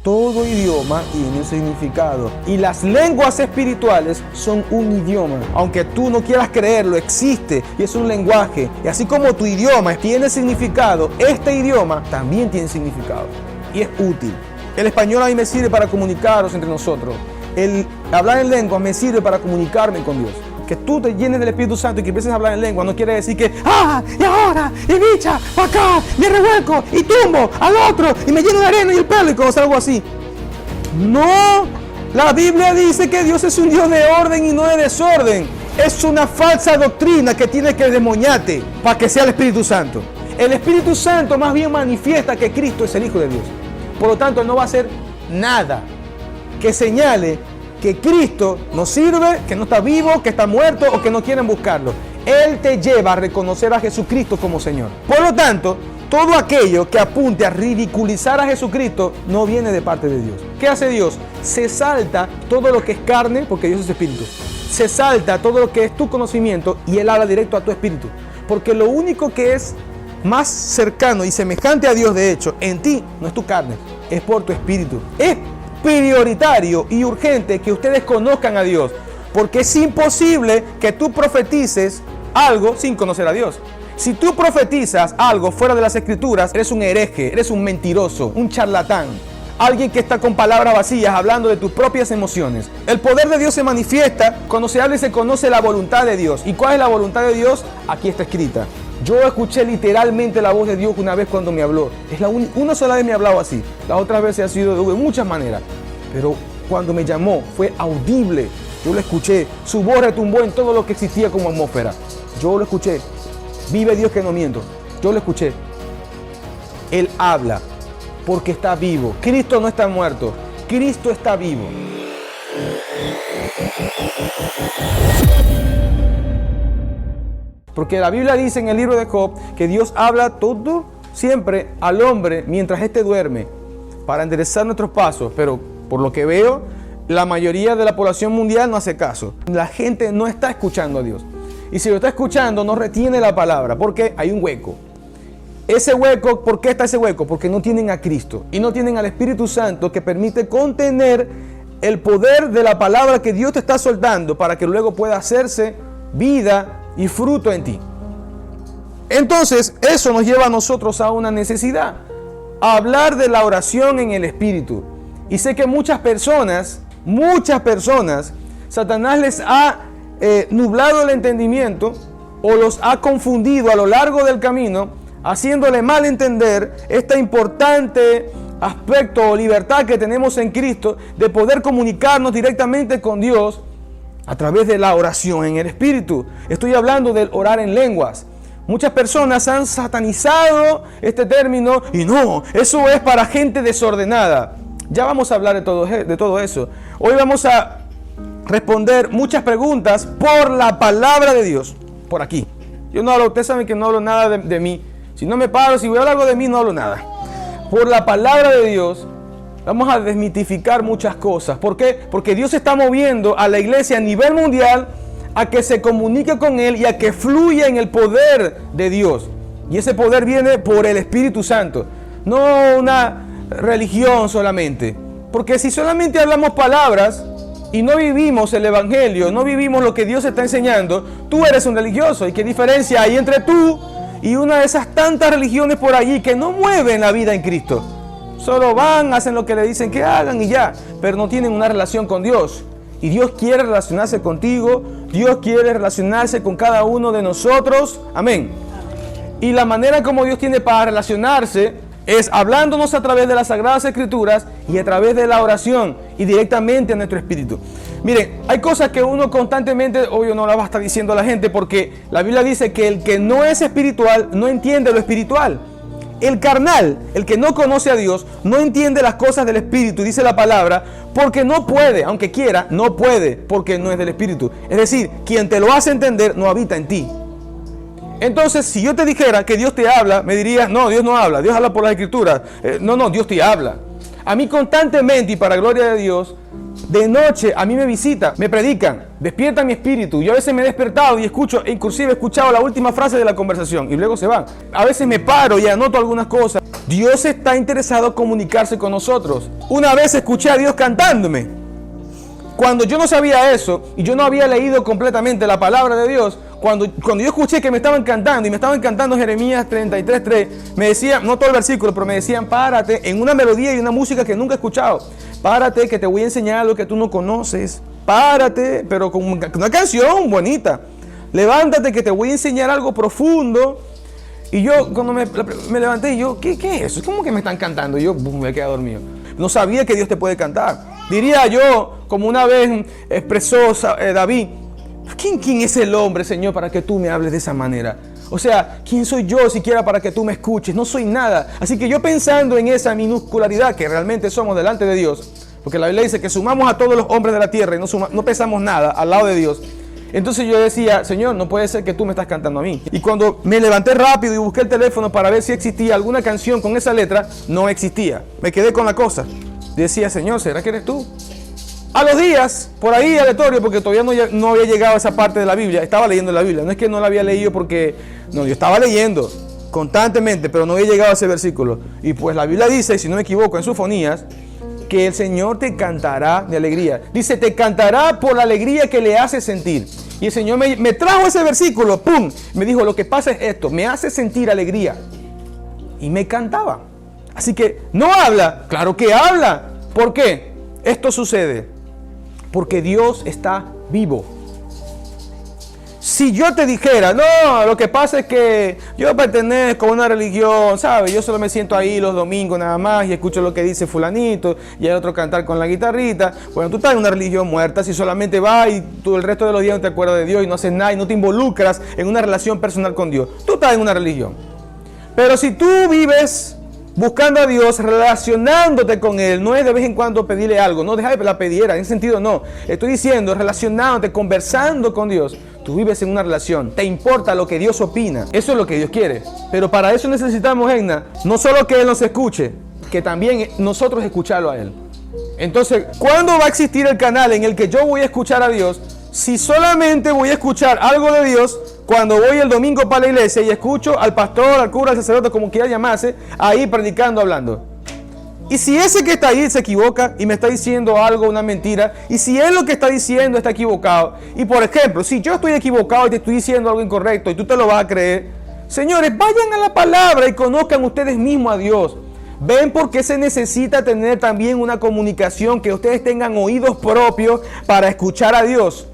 Todo idioma tiene un significado y las lenguas espirituales son un idioma. Aunque tú no quieras creerlo, existe y es un lenguaje. Y así como tu idioma tiene significado, este idioma también tiene significado y es útil. El español a mí me sirve para comunicarnos entre nosotros. El hablar en lengua me sirve para comunicarme con Dios. Que tú te llenes del Espíritu Santo y que empieces a hablar en lengua no quiere decir que y ahora, y bicha, para acá, me revuelco y tumbo al otro y me lleno de arena y el pelo y cosas, algo así. No, la Biblia dice que Dios es un Dios de orden y no de desorden. Es una falsa doctrina que tiene que demoñarte para que sea el Espíritu Santo. El Espíritu Santo más bien manifiesta que Cristo es el Hijo de Dios. Por lo tanto, no va a hacer nada que señale que Cristo no sirve, que no está vivo, que está muerto o que no quieren buscarlo. Él te lleva a reconocer a Jesucristo como Señor. Por lo tanto, todo aquello que apunte a ridiculizar a Jesucristo no viene de parte de Dios. ¿Qué hace Dios? Se salta todo lo que es carne, porque Dios es espíritu. Se salta todo lo que es tu conocimiento y Él habla directo a tu espíritu. Porque lo único que es más cercano y semejante a Dios, de hecho, en ti, no es tu carne, es por tu espíritu. Es prioritario y urgente que ustedes conozcan a Dios, porque es imposible que tú profetices algo sin conocer a Dios. Si tú profetizas algo fuera de las Escrituras, eres un hereje, eres un mentiroso, un charlatán, alguien que está con palabras vacías hablando de tus propias emociones. El poder de Dios se manifiesta cuando se habla y se conoce la voluntad de Dios. ¿Y cuál es la voluntad de Dios? Aquí está escrita. Yo escuché literalmente la voz de Dios una vez cuando me habló. Es una sola vez me ha hablado así. Las otras veces ha sido de muchas maneras. Pero cuando me llamó fue audible. Yo lo escuché. Su voz retumbó en todo lo que existía como atmósfera. Yo lo escuché. Vive Dios que no miento. Yo lo escuché. Él habla porque está vivo. Cristo no está muerto. Cristo está vivo. Porque la Biblia dice en el libro de Job que Dios habla todo siempre al hombre mientras éste duerme para enderezar nuestros pasos. Pero por lo que veo, la mayoría de la población mundial no hace caso. La gente no está escuchando a Dios. Y si lo está escuchando, no retiene la palabra porque hay un hueco. Ese hueco, ¿por qué está ese hueco? Porque no tienen a Cristo y no tienen al Espíritu Santo que permite contener el poder de la palabra que Dios te está soltando para que luego pueda hacerse vida y fruto en ti. Entonces, eso nos lleva a nosotros a una necesidad, a hablar de la oración en el Espíritu. Y sé que muchas personas, Satanás les ha nublado el entendimiento o los ha confundido a lo largo del camino, haciéndole mal entender este importante aspecto o libertad que tenemos en Cristo de poder comunicarnos directamente con Dios a través de la oración en el Espíritu. Estoy hablando del orar en lenguas. Muchas personas han satanizado este término y no, eso es para gente desordenada. Ya vamos a hablar de todo eso. Hoy vamos a responder muchas preguntas por la palabra de Dios. Por aquí. Yo no hablo, ustedes saben que no hablo nada de mí. Si no me paro, si voy a hablar algo de mí, no hablo nada. Por la palabra de Dios vamos a desmitificar muchas cosas. ¿Por qué? Porque Dios está moviendo a la iglesia a nivel mundial a que se comunique con Él y a que fluya en el poder de Dios. Y ese poder viene por el Espíritu Santo, no una religión solamente. Porque si solamente hablamos palabras y no vivimos el Evangelio, no vivimos lo que Dios está enseñando, tú eres un religioso. ¿Y qué diferencia hay entre tú y una de esas tantas religiones por allí que no mueven la vida en Cristo? Solo van, hacen lo que le dicen que hagan y ya, pero no tienen una relación con Dios. Y Dios quiere relacionarse contigo, Dios quiere relacionarse con cada uno de nosotros. Amén. Y la manera como Dios tiene para relacionarse es hablándonos a través de las Sagradas Escrituras y a través de la oración y directamente a nuestro espíritu. Miren, hay cosas que uno constantemente, obvio, no las va a estar diciendo a la gente porque la Biblia dice que el que no es espiritual no entiende lo espiritual. El carnal, el que no conoce a Dios, no entiende las cosas del Espíritu, dice la palabra, porque no puede, aunque quiera, no puede, porque no es del Espíritu. Es decir, quien te lo hace entender no habita en ti. Entonces, si yo te dijera que Dios te habla, me dirías, no, Dios no habla, Dios habla por las Escrituras. No, Dios te habla. A mí constantemente y para gloria de Dios, de noche a mí me visitan, me predican, despiertan mi espíritu. Yo a veces me he despertado y escucho, inclusive he escuchado la última frase de la conversación y luego se van. A veces me paro y anoto algunas cosas. Dios está interesado en comunicarse con nosotros. Una vez escuché a Dios cantándome. Cuando yo no sabía eso y yo no había leído completamente la palabra de Dios, cuando yo escuché que me estaban cantando y me estaban cantando Jeremías 33:3, me decían, no todo el versículo, pero me decían, párate, en una melodía y una música que nunca he escuchado. Párate, que te voy a enseñar algo que tú no conoces. Párate, pero con una canción bonita. Levántate, que te voy a enseñar algo profundo. Y yo cuando me levanté, yo, ¿qué es eso? ¿Cómo que me están cantando? Y yo me quedé dormido. No sabía que Dios te puede cantar. Diría yo, como una vez expresó David, ¿quién es el hombre, Señor, para que tú me hables de esa manera? O sea, ¿quién soy yo siquiera para que tú me escuches? No soy nada. Así que yo pensando en esa minuscularidad que realmente somos delante de Dios, porque la Biblia dice que sumamos a todos los hombres de la tierra y no pesamos nada al lado de Dios. Entonces yo decía, Señor, no puede ser que tú me estás cantando a mí. Y cuando me levanté rápido y busqué el teléfono para ver si existía alguna canción con esa letra, no existía. Me quedé con la cosa. Decía, Señor, ¿será que eres tú? A los días, por ahí aleatorio, porque todavía no había llegado a esa parte de la Biblia, estaba leyendo la Biblia. No es que no la había leído porque, no, yo estaba leyendo constantemente, pero no había llegado a ese versículo. Y pues la Biblia dice, si no me equivoco, en Sofonías, que el Señor te cantará de alegría. Dice, te cantará por la alegría que le hace sentir. Y el Señor me trajo ese versículo, ¡pum! Me dijo, lo que pasa es esto, me hace sentir alegría. Y me cantaba. Así que, ¿no habla? Claro que habla. ¿Por qué? Esto sucede porque Dios está vivo. Si yo te dijera, no, lo que pasa es que yo pertenezco a una religión, ¿sabes? Yo solo me siento ahí los domingos nada más y escucho lo que dice fulanito y el otro cantar con la guitarrita. Bueno, tú estás en una religión muerta si solamente vas y tú el resto de los días no te acuerdas de Dios y no haces nada y no te involucras en una relación personal con Dios. Tú estás en una religión. Pero si tú vives buscando a Dios, relacionándote con Él, no es de vez en cuando pedirle algo, no deja de la pidiera, en ese sentido no. Estoy diciendo, relacionándote, conversando con Dios. Tú vives en una relación, te importa lo que Dios opina, eso es lo que Dios quiere. Pero para eso necesitamos, Egna, no solo que Él nos escuche, que también nosotros escucharlo a Él. Entonces, ¿cuándo va a existir el canal en el que yo voy a escuchar a Dios? Si solamente voy a escuchar algo de Dios cuando voy el domingo para la iglesia y escucho al pastor, al cura, al sacerdote, como quiera llamarse, ahí predicando, hablando. Y si ese que está ahí se equivoca y me está diciendo algo, una mentira, y si él lo que está diciendo está equivocado, y por ejemplo, si yo estoy equivocado y te estoy diciendo algo incorrecto y tú te lo vas a creer, señores, vayan a la palabra y conozcan ustedes mismos a Dios. ¿Ven por qué se necesita tener también una comunicación, que ustedes tengan oídos propios para escuchar a Dios?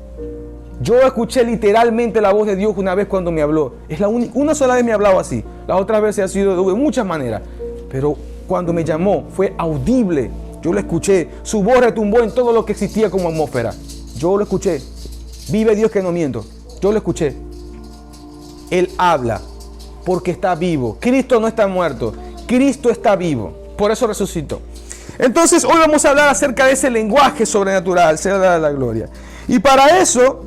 Yo escuché literalmente la voz de Dios una vez cuando me habló. Es la única, una sola vez me ha hablado así. Las otras veces ha sido de muchas maneras. Pero cuando me llamó fue audible. Yo lo escuché. Su voz retumbó en todo lo que existía como atmósfera. Yo lo escuché. Vive Dios que no miento. Yo lo escuché. Él habla porque está vivo. Cristo no está muerto. Cristo está vivo. Por eso resucitó. Entonces hoy vamos a hablar acerca de ese lenguaje sobrenatural. Sea la gloria. Y para eso,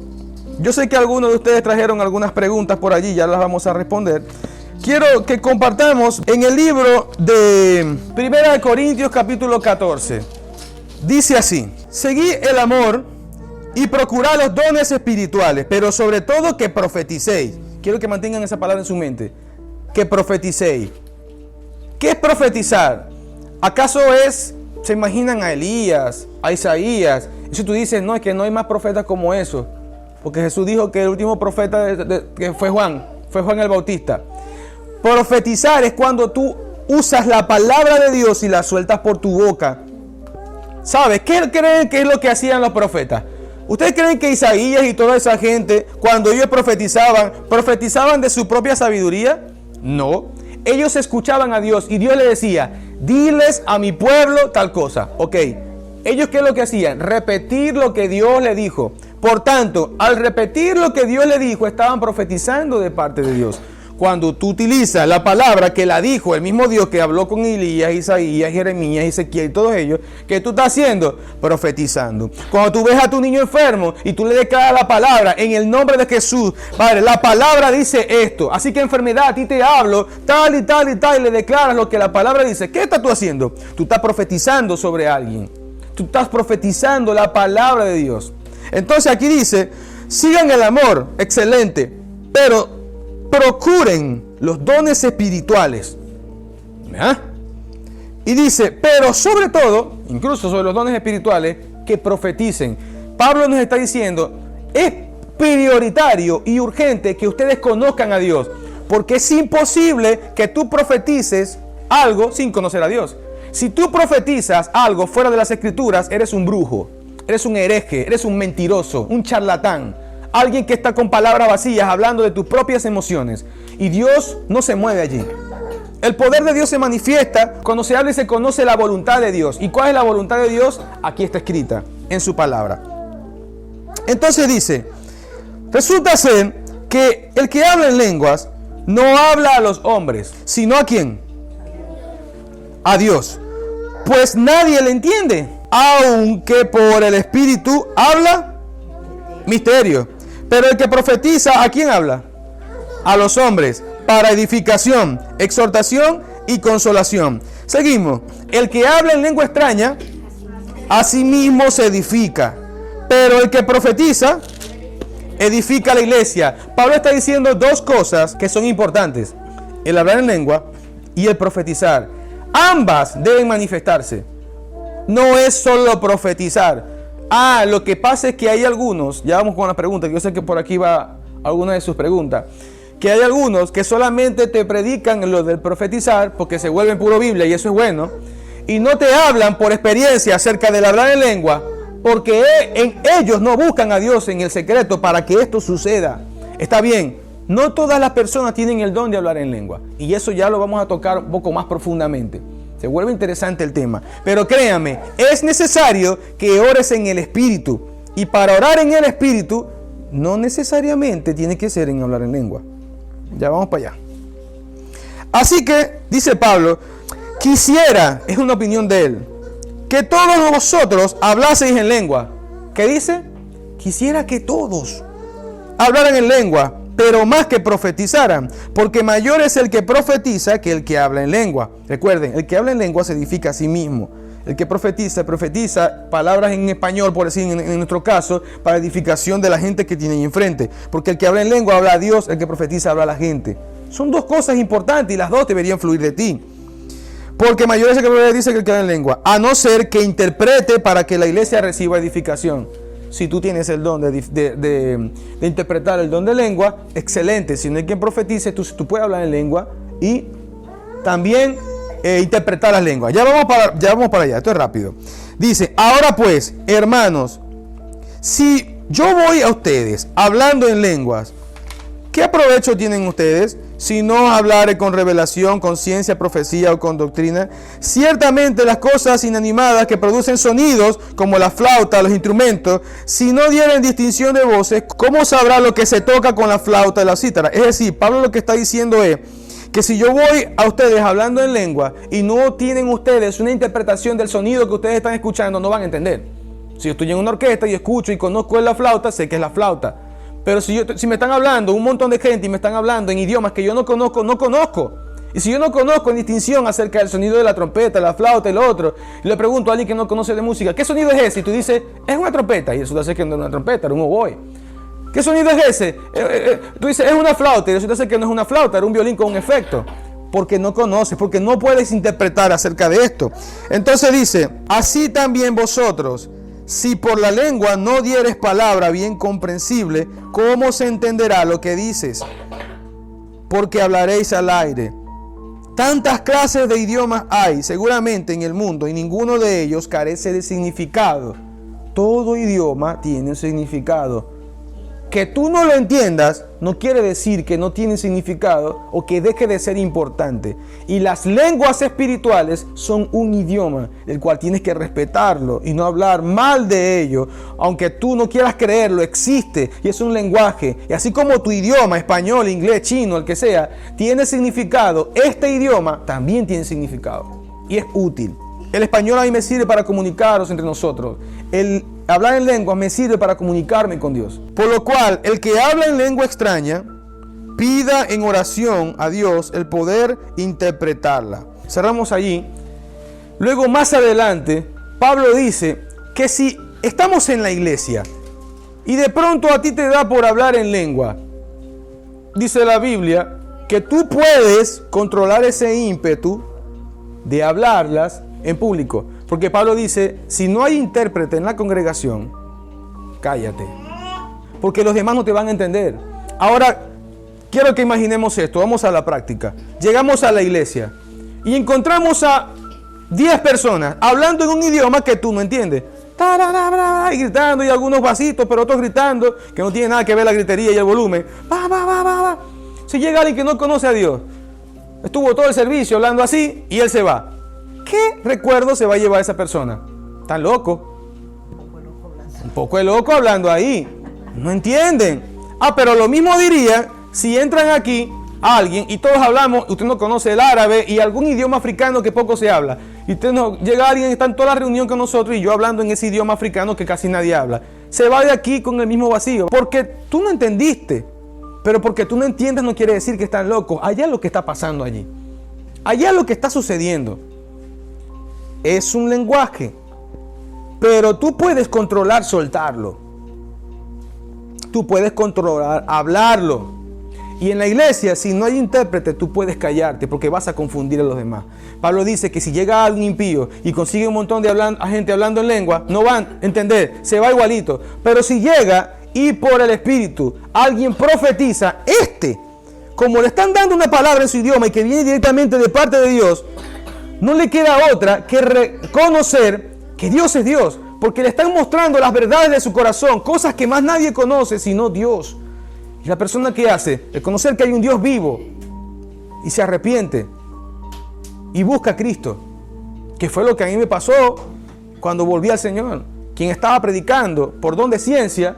yo sé que algunos de ustedes trajeron algunas preguntas por allí, ya las vamos a responder. Quiero que compartamos en el libro de 1 Corintios capítulo 14. Dice así: seguid el amor y procurad los dones espirituales, pero sobre todo que profeticéis. Quiero que mantengan esa palabra en su mente. Que profeticéis. ¿Qué es profetizar? ¿Acaso se imaginan a Elías, a Isaías? Y si tú dices, no, es que no hay más profetas como eso. Porque Jesús dijo que el último profeta que fue Juan el Bautista. Profetizar es cuando tú usas la palabra de Dios y la sueltas por tu boca. ¿Sabes? ¿Qué creen que es lo que hacían los profetas? ¿Ustedes creen que Isaías y toda esa gente, cuando ellos profetizaban de su propia sabiduría? No. Ellos escuchaban a Dios y Dios le decía, diles a mi pueblo tal cosa. Ok. ¿Ellos qué es lo que hacían? Repetir lo que Dios le dijo. Por tanto, al repetir lo que Dios le dijo, estaban profetizando de parte de Dios. Cuando tú utilizas la palabra que la dijo el mismo Dios que habló con Elías, Isaías, Jeremías, Ezequiel y todos ellos, ¿qué tú estás haciendo? Profetizando. Cuando tú ves a tu niño enfermo y tú le declaras la palabra en el nombre de Jesús, Padre, la palabra dice esto, así que enfermedad, a ti te hablo, tal y tal y tal, y le declaras lo que la palabra dice. ¿Qué estás tú haciendo? Tú estás profetizando sobre alguien. Tú estás profetizando la palabra de Dios. Entonces aquí dice, sigan el amor, excelente, pero procuren los dones espirituales. ¿Ah? Y dice, pero sobre todo, incluso sobre los dones espirituales, que profeticen. Pablo nos está diciendo, es prioritario y urgente que ustedes conozcan a Dios, porque es imposible que tú profetices algo sin conocer a Dios. Si tú profetizas algo fuera de las Escrituras, eres un brujo, eres un hereje, eres un mentiroso, un charlatán, alguien que está con palabras vacías hablando de tus propias emociones. Y Dios no se mueve allí. El poder de Dios se manifiesta cuando se habla y se conoce la voluntad de Dios. ¿Y cuál es la voluntad de Dios? Aquí está escrita en su palabra. Entonces dice, resulta ser que el que habla en lenguas no habla a los hombres, sino ¿a quién? A Dios. Pues nadie le entiende, aunque por el Espíritu habla misterio. Pero el que profetiza, ¿a quién habla? A los hombres, para edificación, exhortación y consolación. Seguimos. El que habla en lengua extraña, a sí mismo se edifica. Pero el que profetiza, edifica la iglesia. Pablo está diciendo dos cosas que son importantes: el hablar en lengua y el profetizar. Ambas deben manifestarse. No es solo profetizar. Lo que pasa es que hay algunos, ya vamos con la pregunta, que yo sé que por aquí va alguna de sus preguntas, que hay algunos que solamente te predican lo del profetizar porque se vuelven puro Biblia y eso es bueno, y no te hablan por experiencia acerca del hablar en lengua, porque ellos no buscan a Dios en el secreto para que esto suceda. Está bien, no todas las personas tienen el don de hablar en lengua, y eso ya lo vamos a tocar un poco más profundamente. Se vuelve interesante el tema. Pero créame, es necesario que ores en el Espíritu. Y para orar en el Espíritu, no necesariamente tiene que ser en hablar en lengua. Ya vamos para allá. Así que, dice Pablo, quisiera, es una opinión de él, que todos vosotros hablaseis en lengua. ¿Qué dice? Quisiera que todos hablaran en lengua, pero más que profetizaran, porque mayor es el que profetiza que el que habla en lengua. Recuerden, el que habla en lengua se edifica a sí mismo. El que profetiza palabras en español, por decir en nuestro caso, para edificación de la gente que tiene ahí enfrente. Porque el que habla en lengua habla a Dios, el que profetiza habla a la gente. Son dos cosas importantes y las dos deberían fluir de ti. Porque mayor es el que profetiza que el que habla en lengua, a no ser que interprete para que la iglesia reciba edificación. Si tú tienes el don de interpretar el don de lengua, excelente. Si no hay quien profetice, tú puedes hablar en lengua y también interpretar las lenguas. Ya vamos para allá, esto es rápido. Dice, ahora pues, hermanos, si yo voy a ustedes hablando en lenguas, ¿qué provecho tienen ustedes? Si no hablare con revelación, con ciencia, profecía o con doctrina. Ciertamente las cosas inanimadas que producen sonidos, como la flauta, los instrumentos, si no dieren distinción de voces, ¿cómo sabrá lo que se toca con la flauta y la cítara? Es decir, Pablo lo que está diciendo es que si yo voy a ustedes hablando en lengua y no tienen ustedes una interpretación del sonido que ustedes están escuchando, no van a entender. Si yo estoy en una orquesta y escucho y conozco la flauta, sé que es la flauta. Pero si me están hablando un montón de gente y me están hablando en idiomas que yo no conozco, no conozco. Y si yo no conozco en distinción acerca del sonido de la trompeta, la flauta y lo otro, y le pregunto a alguien que no conoce de música, ¿qué sonido es ese? Y tú dices, es una trompeta. Y resulta ser que no es una trompeta, era un oboe. ¿Qué sonido es ese? Tú dices, es una flauta. Y resulta ser que no es una flauta, era un violín con un efecto. Porque no conoces, porque no puedes interpretar acerca de esto. Entonces dice, así también vosotros, si por la lengua no dieres palabra bien comprensible, ¿cómo se entenderá lo que dices? Porque hablaréis al aire. Tantas clases de idiomas hay seguramente en el mundo y ninguno de ellos carece de significado. Todo idioma tiene un significado. Que tú no lo entiendas no quiere decir que no tiene significado o que deje de ser importante. Y las lenguas espirituales son un idioma, el cual tienes que respetarlo y no hablar mal de ello. Aunque tú no quieras creerlo, existe y es un lenguaje. Y así como tu idioma, español, inglés, chino, el que sea, tiene significado, este idioma también tiene significado y es útil. El español a mí me sirve para comunicarnos entre nosotros. El hablar en lenguas me sirve para comunicarme con Dios. Por lo cual, el que habla en lengua extraña, pida en oración a Dios el poder interpretarla. Cerramos allí. Luego, más adelante, Pablo dice que si estamos en la iglesia y de pronto a ti te da por hablar en lengua, dice la Biblia que tú puedes controlar ese ímpetu de hablarlas en público. Porque Pablo dice, si no hay intérprete en la congregación, cállate. Porque los demás no te van a entender. Ahora, quiero que imaginemos esto. Vamos a la práctica. Llegamos a la iglesia y encontramos a 10 personas hablando en un idioma que tú no entiendes. Y gritando, y algunos vasitos, pero otros gritando, que no tiene nada que ver la gritería y el volumen. Si llega alguien que no conoce a Dios, estuvo todo el servicio hablando así y él se va. ¿Qué recuerdo se va a llevar esa persona? ¿Tan loco? Un poco de loco hablando ahí. No entienden. Pero lo mismo diría si entran aquí alguien y todos hablamos, usted no conoce el árabe y algún idioma africano que poco se habla. Y usted no, llega alguien, está en toda la reunión con nosotros y yo hablando en ese idioma africano que casi nadie habla. Se va de aquí con el mismo vacío. Porque tú no entendiste. Pero porque tú no entiendes no quiere decir que están locos. Allá es lo que está pasando allí. Allá es lo que está sucediendo. Es un lenguaje. Pero tú puedes controlar soltarlo. Tú puedes controlar hablarlo. Y en la iglesia, si no hay intérprete, tú puedes callarte porque vas a confundir a los demás. Pablo dice que si llega alguien impío y consigue un montón de gente hablando en lengua, no van a entender, se va igualito. Pero si llega y por el Espíritu alguien profetiza, como le están dando una palabra en su idioma y que viene directamente de parte de Dios, no le queda otra que reconocer que Dios es Dios. Porque le están mostrando las verdades de su corazón, cosas que más nadie conoce sino Dios. Y la persona que hace, el conocer que hay un Dios vivo y se arrepiente y busca a Cristo, que fue lo que a mí me pasó cuando volví al Señor. Quien estaba predicando por don de ciencia,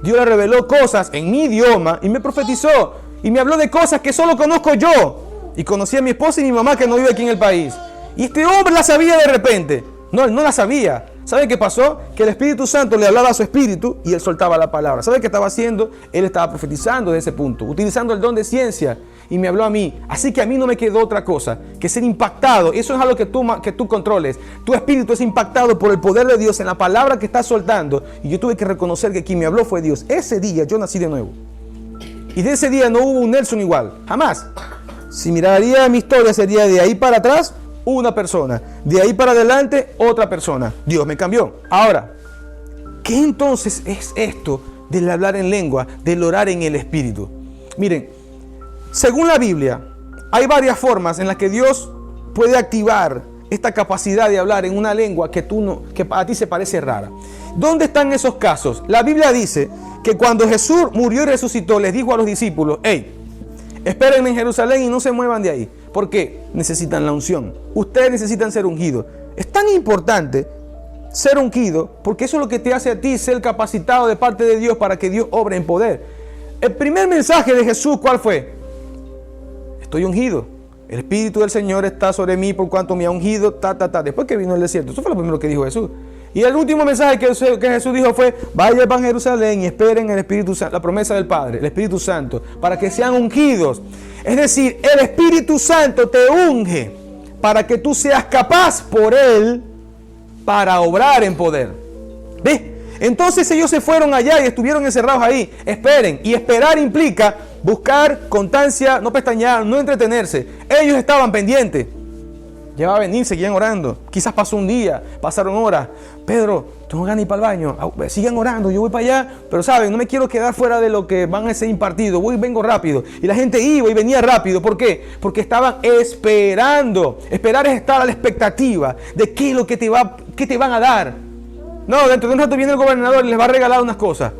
Dios le reveló cosas en mi idioma y me profetizó y me habló de cosas que solo conozco yo. Y conocí a mi esposa y mi mamá que no vive aquí en el país. Y este hombre la sabía de repente. No, él no la sabía. ¿Sabe qué pasó? Que el Espíritu Santo le hablaba a su espíritu y él soltaba la palabra. ¿Sabe qué estaba haciendo? Él estaba profetizando de ese punto, utilizando el don de ciencia y me habló a mí. Así que a mí no me quedó otra cosa que ser impactado. Eso es algo que tú controles. Tu espíritu es impactado por el poder de Dios en la palabra que estás soltando. Y yo tuve que reconocer que quien me habló fue Dios. Ese día yo nací de nuevo. Y de ese día no hubo un Nelson igual. Jamás. Si miraría mi historia sería de ahí para atrás una persona, de ahí para adelante otra persona. Dios me cambió. Ahora, ¿qué entonces es esto del hablar en lengua, del orar en el Espíritu? Miren, según la Biblia, hay varias formas en las que Dios puede activar esta capacidad de hablar en una lengua que a ti se parece rara. ¿Dónde están esos casos? La Biblia dice que cuando Jesús murió y resucitó, les dijo a los discípulos: hey, espérenme en Jerusalén y no se muevan de ahí. ¿Por qué? Necesitan la unción. Ustedes necesitan ser ungidos. Es tan importante ser ungido porque eso es lo que te hace a ti ser capacitado de parte de Dios para que Dios obre en poder. El primer mensaje de Jesús, ¿cuál fue? Estoy ungido. El Espíritu del Señor está sobre mí por cuanto me ha ungido. Después que vino el desierto. Eso fue lo primero que dijo Jesús. Y el último mensaje que Jesús dijo fue: vayan a Jerusalén y esperen el Espíritu Santo, la promesa del Padre, el Espíritu Santo, para que sean ungidos. Es decir, el Espíritu Santo te unge para que tú seas capaz por Él para obrar en poder. ¿Ves? Entonces ellos se fueron allá y estuvieron encerrados ahí. Esperen. Y esperar implica buscar constancia, no pestañear, no entretenerse. Ellos estaban pendientes. Ya va a venir, seguían orando. Quizás pasó un día, pasaron horas. Pedro, tú no ganas ni para el baño. Sigan orando, yo voy para allá. Pero saben, no me quiero quedar fuera de lo que van a ser impartido. Vengo rápido. Y la gente iba y venía rápido. ¿Por qué? Porque estaban esperando. Esperar es estar a la expectativa de qué es lo que te van a dar. No, dentro de un rato viene el gobernador y les va a regalar unas cosas.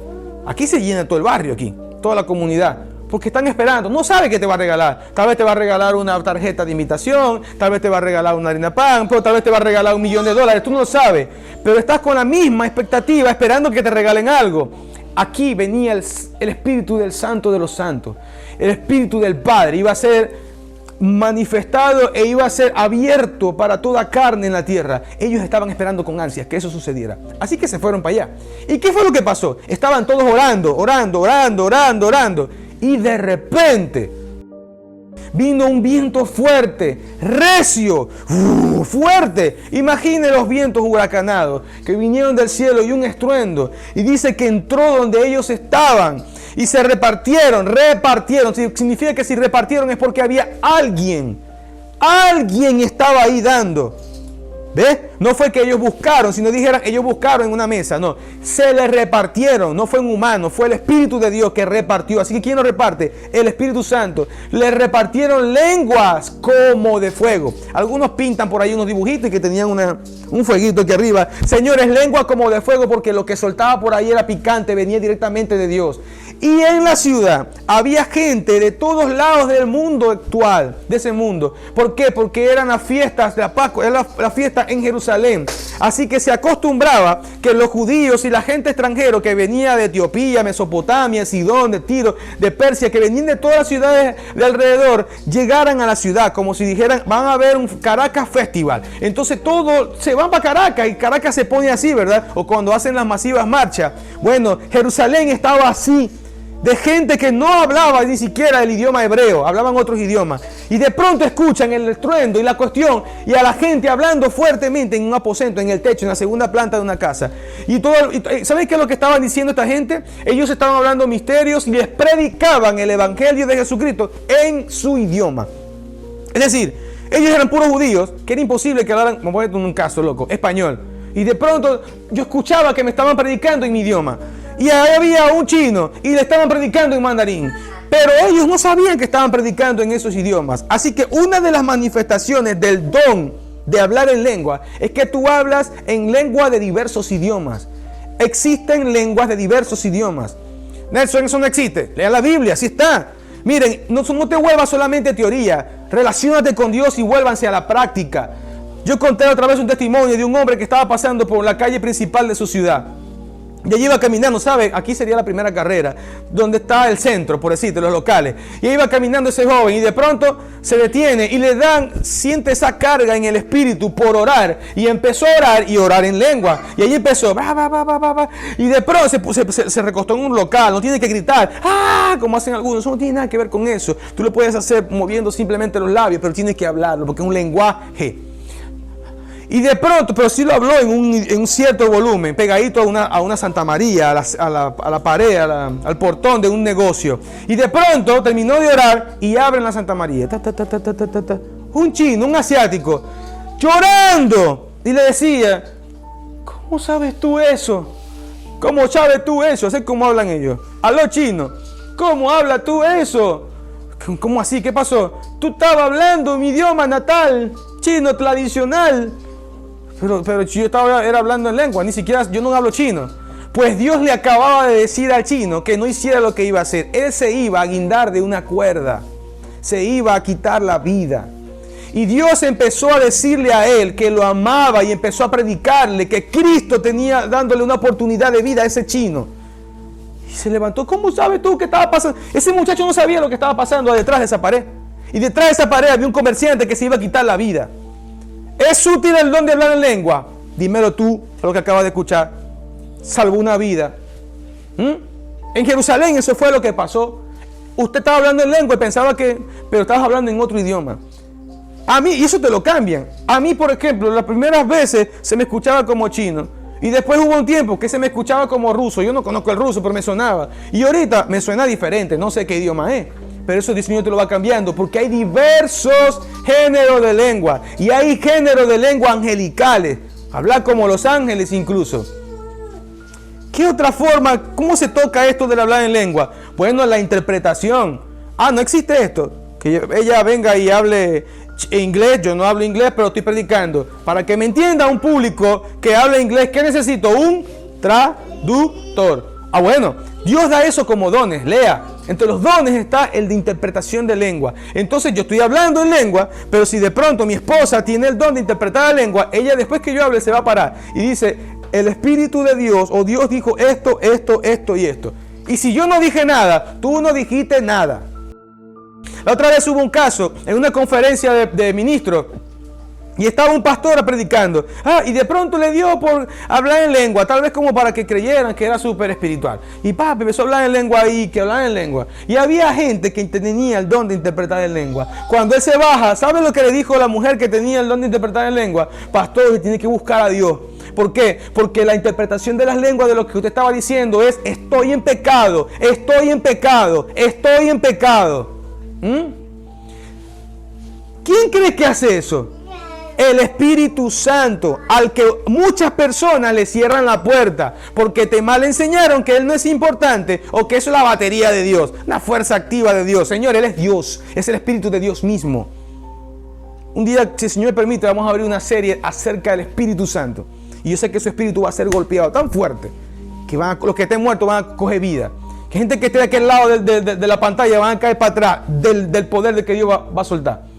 Aquí se llena todo el barrio, aquí, toda la comunidad. Porque están esperando, no sabe qué te va a regalar. Tal vez te va a regalar una tarjeta de invitación, tal vez te va a regalar una harina pan, pero tal vez te va a regalar $1.000.000, tú no lo sabes. Pero estás con la misma expectativa esperando que te regalen algo. Aquí venía el Espíritu del Santo de los Santos, el Espíritu del Padre, iba a ser manifestado e iba a ser abierto para toda carne en la tierra. Ellos estaban esperando con ansias que eso sucediera. Así que se fueron para allá. ¿Y qué fue lo que pasó? Estaban todos orando. Y de repente vino un viento fuerte, recio, fuerte. Imagine los vientos huracanados que vinieron del cielo y un estruendo. Y dice que entró donde ellos estaban y se repartieron. Significa que si repartieron es porque había alguien Alguien estaba ahí dando. ¿Ves? No fue que ellos buscaron, sino dijeran, ellos buscaron en una mesa. No, se les repartieron. No fue un humano, fue el Espíritu de Dios que repartió. Así que ¿quién lo reparte? El Espíritu Santo. Les repartieron lenguas como de fuego. Algunos pintan por ahí unos dibujitos que tenían un fueguito aquí arriba. Señores, lengua como de fuego, porque lo que soltaba por ahí era picante, venía directamente de Dios. Y en la ciudad había gente de todos lados del mundo actual, de ese mundo. ¿Por qué? Porque eran las fiestas de la Pascua, era la fiesta en Jerusalén. Así que se acostumbraba que los judíos y la gente extranjera que venía de Etiopía, Mesopotamia, Sidón, de Tiro, de Persia, que venían de todas las ciudades de alrededor, llegaran a la ciudad, como si dijeran, van a ver un Caracas Festival. Entonces todos se van para Caracas y Caracas se pone así, ¿verdad? O cuando hacen las masivas marchas. Bueno, Jerusalén estaba así, de gente que no hablaba ni siquiera el idioma hebreo, hablaban otros idiomas. Y de pronto escuchan el estruendo y la cuestión, y a la gente hablando fuertemente en un aposento, en el techo, en la segunda planta de una casa. ¿Sabéis qué es lo que estaban diciendo esta gente? Ellos estaban hablando misterios y les predicaban el evangelio de Jesucristo en su idioma. Es decir, ellos eran puros judíos, que era imposible que hablaran, me voy a poner un caso loco, español. Y de pronto yo escuchaba que me estaban predicando en mi idioma. Y ahí había un chino y le estaban predicando en mandarín. Pero ellos no sabían que estaban predicando en esos idiomas. Así que una de las manifestaciones del don de hablar en lengua es que tú hablas en lengua de diversos idiomas. Existen lenguas de diversos idiomas. Nelson, eso no existe. Lea la Biblia, así está. Miren, no te vuelvas solamente teoría. Relaciónate con Dios y vuélvanse a la práctica. Yo conté otra vez un testimonio de un hombre que estaba pasando por la calle principal de su ciudad. Y allí iba caminando, ¿sabe? Aquí sería la primera carrera, donde está el centro, por decirte, los locales. Y iba caminando ese joven y de pronto se detiene y siente esa carga en el espíritu por orar. Y empezó a orar y orar en lengua. Y allí empezó, y de pronto se recostó en un local, no tiene que gritar, ¡ah! Como hacen algunos, eso no tiene nada que ver con eso. Tú lo puedes hacer moviendo simplemente los labios, pero tienes que hablarlo, porque es un lenguaje. Y de pronto, pero sí lo habló en un cierto volumen, pegadito a una Santa María, a la pared, al portón de un negocio. Y de pronto terminó de orar y abren la Santa María. Un chino, un asiático, llorando. Y le decía, ¿cómo sabes tú eso? ¿Cómo sabes tú eso? Así como hablan ellos. Aló, chino, ¿cómo hablas tú eso? ¿Cómo así? ¿Qué pasó? Tú estabas hablando mi idioma natal, chino tradicional. Pero yo era hablando en lengua, ni siquiera yo no hablo chino. Pues Dios le acababa de decir al chino que no hiciera lo que iba a hacer. Él se iba a guindar de una cuerda, se iba a quitar la vida. Y Dios empezó a decirle a él que lo amaba y empezó a predicarle que Cristo tenía dándole una oportunidad de vida a ese chino. Y se levantó. ¿Cómo sabes tú qué estaba pasando? Ese muchacho no sabía lo que estaba pasando detrás de esa pared. Y detrás de esa pared había un comerciante que se iba a quitar la vida. ¿Es útil el don de hablar en lengua? Dímelo tú, lo que acabas de escuchar. Salvó una vida. En Jerusalén eso fue lo que pasó. Usted estaba hablando en lengua y pensaba pero estabas hablando en otro idioma. A mí, y eso te lo cambian. A mí, por ejemplo, las primeras veces se me escuchaba como chino. Y después hubo un tiempo que se me escuchaba como ruso. Yo no conozco el ruso, pero me sonaba. Y ahorita me suena diferente. No sé qué idioma es. Pero eso el Señor te lo va cambiando, porque hay diversos géneros de lengua. Y hay géneros de lengua angelicales. Hablar como los ángeles incluso. ¿Qué otra forma? ¿Cómo se toca esto del hablar en lengua? Bueno, la interpretación. No existe esto. Que ella venga y hable inglés. Yo no hablo inglés, pero estoy predicando. Para que me entienda un público que hable inglés, ¿qué necesito? Un traductor. Bueno, Dios da eso como dones. Lea. Entre los dones está el de interpretación de lengua. Entonces yo estoy hablando en lengua, pero si de pronto mi esposa tiene el don de interpretar la lengua, ella después que yo hable se va a parar y dice, el Espíritu de Dios o Dios dijo esto y esto. Y si yo no dije nada, tú no dijiste nada. La otra vez hubo un caso en una conferencia de ministros. Y estaba un pastor predicando. Y de pronto le dio por hablar en lengua. Tal vez como para que creyeran que era súper espiritual. Y empezó a hablar en lengua ahí, que hablar en lengua. Y había gente que tenía el don de interpretar en lengua. Cuando él se baja, ¿sabe lo que le dijo la mujer que tenía el don de interpretar en lengua? Pastor, usted tiene que buscar a Dios. ¿Por qué? Porque la interpretación de las lenguas de lo que usted estaba diciendo es: estoy en pecado, estoy en pecado, estoy en pecado. ¿Quién cree que hace eso? El Espíritu Santo, al que muchas personas le cierran la puerta porque te mal enseñaron que Él no es importante o que eso es la batería de Dios, la fuerza activa de Dios. Señor, Él es Dios, es el Espíritu de Dios mismo. Un día, si el Señor permite, vamos a abrir una serie acerca del Espíritu Santo. Y yo sé que su Espíritu va a ser golpeado tan fuerte que los que estén muertos van a coger vida. Que gente que esté de aquel lado de la pantalla van a caer para atrás del poder de que Dios va a soltar.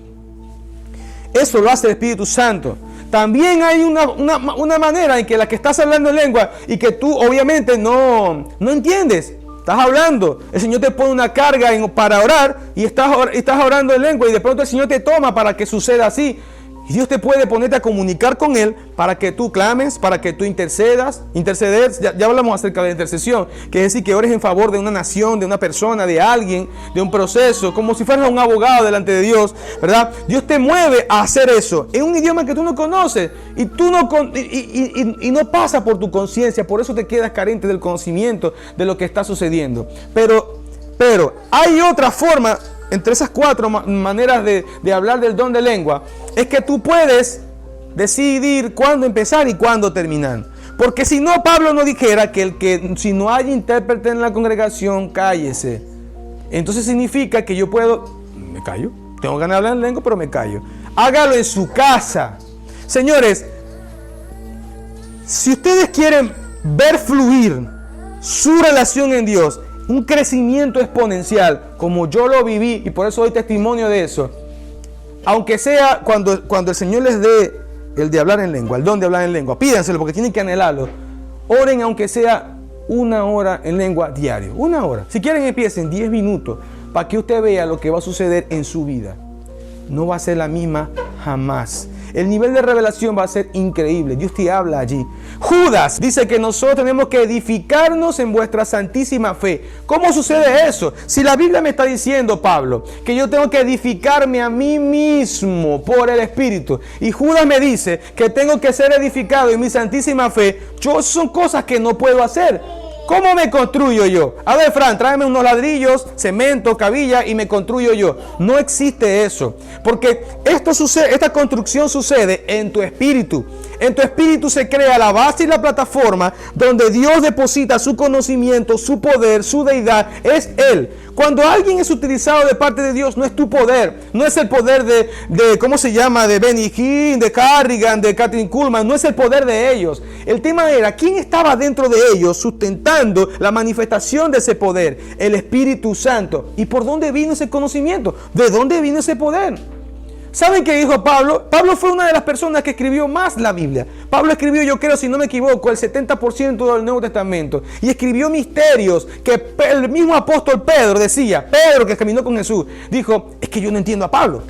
Eso lo hace el Espíritu Santo. También hay una manera en que la que estás hablando en lengua y que tú obviamente no entiendes. Estás hablando, el Señor te pone una carga para orar y estás orando en lengua y de pronto el Señor te toma para que suceda así. Y Dios te puede ponerte a comunicar con Él para que tú clames, para que tú intercedas. Ya hablamos acerca de la intercesión, que es decir, que ores en favor de una nación, de una persona, de alguien, de un proceso, como si fueras un abogado delante de Dios, ¿verdad? Dios te mueve a hacer eso en un idioma que tú no conoces y no pasa por tu conciencia, por eso te quedas carente del conocimiento de lo que está sucediendo. Pero hay otra forma. Entre esas 4 maneras de hablar del don de lengua, es que tú puedes decidir cuándo empezar y cuándo terminar. Porque si no, Pablo no dijera que si no hay intérprete en la congregación, cállese. Entonces significa que yo me callo. Tengo ganas de hablar en lengua, pero me callo. Hágalo en su casa. Señores, si ustedes quieren ver fluir su relación en Dios, un crecimiento exponencial, como yo lo viví, y por eso doy testimonio de eso. Aunque sea cuando el Señor les dé el de hablar en lengua, el don de hablar en lengua, pídanselo porque tienen que anhelarlo. Oren aunque sea 1 hora en lengua diario. 1 hora. Si quieren empiecen 10 minutos para que usted vea lo que va a suceder en su vida. No va a ser la misma jamás. El nivel de revelación va a ser increíble. Dios te habla allí. Judas dice que nosotros tenemos que edificarnos en vuestra santísima fe. ¿Cómo sucede eso? Si la Biblia me está diciendo, Pablo, que yo tengo que edificarme a mí mismo por el Espíritu, y Judas me dice que tengo que ser edificado en mi santísima fe, son cosas que no puedo hacer. ¿Cómo me construyo yo? A ver, Fran, tráeme unos ladrillos, cemento, cabilla y me construyo yo. No existe eso. Porque esta construcción sucede en tu espíritu. En tu espíritu se crea la base y la plataforma donde Dios deposita su conocimiento, su poder, su deidad. Es Él. Cuando alguien es utilizado de parte de Dios, no es tu poder. No es el poder de ¿cómo se llama? De Benny Hinn, de Carrigan, de Kathryn Kuhlman. No es el poder de ellos. El tema era, ¿quién estaba dentro de ellos sustentando la manifestación de ese poder? El Espíritu Santo. ¿Y por dónde vino ese conocimiento? ¿De dónde vino ese poder? ¿Saben qué dijo Pablo? Pablo fue una de las personas que escribió más la Biblia. Pablo escribió, yo creo, si no me equivoco, el 70% del Nuevo Testamento. Y escribió misterios que el mismo apóstol Pedro decía, Pedro que caminó con Jesús, dijo, es que yo no entiendo a Pablo.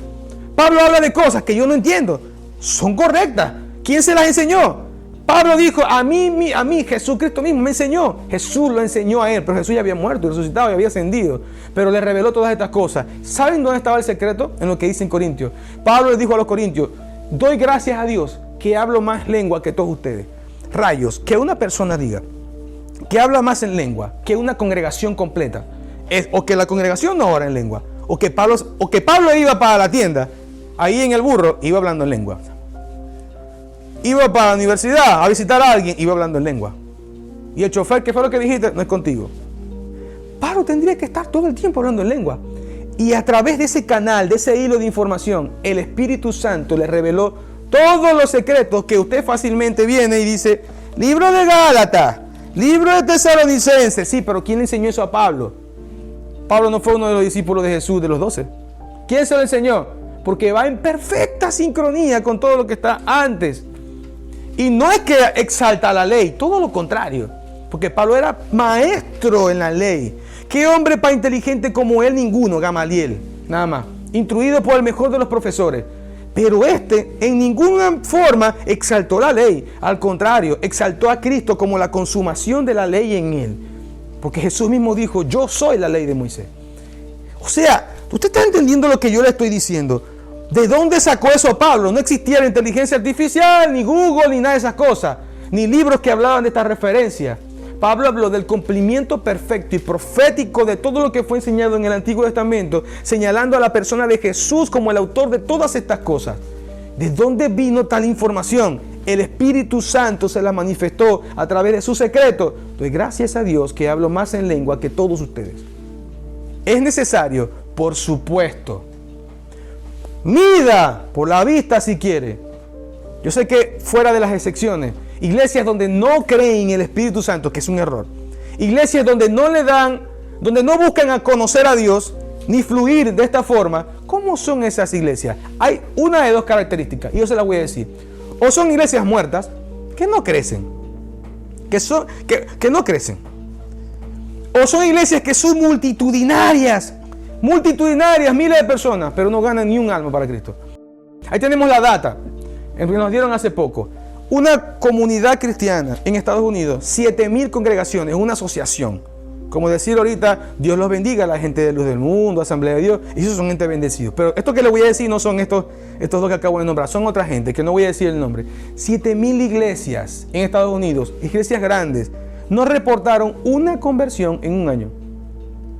Pablo habla de cosas que yo no entiendo. Son correctas. ¿Quién se las enseñó? Pablo dijo, a mí Jesucristo mismo me enseñó. Jesús lo enseñó a él, pero Jesús ya había muerto, resucitado y había ascendido. Pero le reveló todas estas cosas. ¿Saben dónde estaba el secreto? En lo que dice en Corintios. Pablo le dijo a los corintios, doy gracias a Dios que hablo más lengua que todos ustedes. Rayos, que una persona diga que habla más en lengua que una congregación completa, o que la congregación no ora en lengua, o que Pablo iba para la tienda, ahí en el burro, iba hablando en lengua. Iba para la universidad a visitar a alguien, iba hablando en lengua. Y el chofer, ¿qué fue lo que dijiste? No es contigo. Pablo tendría que estar todo el tiempo hablando en lengua. Y a través de ese canal, de ese hilo de información, el Espíritu Santo le reveló todos los secretos que usted fácilmente viene y dice, libro de Gálatas, libro de Tesalonicenses. Sí, pero ¿quién le enseñó eso a Pablo? Pablo no fue uno de los discípulos de Jesús, de los 12. ¿Quién se lo enseñó? Porque va en perfecta sincronía con todo lo que está antes. Y no es que exalta la ley, todo lo contrario. Porque Pablo era maestro en la ley. ¿Qué hombre para inteligente como él? Ninguno, Gamaliel, nada más. Instruido por el mejor de los profesores. Pero en ninguna forma exaltó la ley. Al contrario, exaltó a Cristo como la consumación de la ley en él. Porque Jesús mismo dijo, yo soy la ley de Moisés. O sea, usted está entendiendo lo que yo le estoy diciendo. ¿De dónde sacó eso Pablo? No existía la inteligencia artificial, ni Google, ni nada de esas cosas. Ni libros que hablaban de esta referencia. Pablo habló del cumplimiento perfecto y profético de todo lo que fue enseñado en el Antiguo Testamento, señalando a la persona de Jesús como el autor de todas estas cosas. ¿De dónde vino tal información? El Espíritu Santo se la manifestó a través de su secreto. Doy gracias a Dios que hablo más en lengua que todos ustedes. ¿Es necesario? Por supuesto. Mida por la vista si quiere. Yo sé que fuera de las excepciones, iglesias donde no creen en el Espíritu Santo, que es un error. Iglesias donde no le dan, donde no buscan a conocer a Dios, ni fluir de esta forma. ¿Cómo son esas iglesias? Hay una de dos características, y yo se las voy a decir. O son iglesias muertas, que no crecen. Que no crecen. O son iglesias que son multitudinarias, miles de personas, pero no ganan ni un alma para Cristo. Ahí tenemos la data, que nos dieron hace poco. Una comunidad cristiana en Estados Unidos, 7,000 congregaciones, una asociación. Como decir ahorita, Dios los bendiga a la gente de Luz del Mundo, Asamblea de Dios, y esos son gente bendecidos. Pero esto que les voy a decir no son estos dos que acabo de nombrar, son otra gente, que no voy a decir el nombre. 7,000 iglesias en Estados Unidos, iglesias grandes, no reportaron una conversión en un año.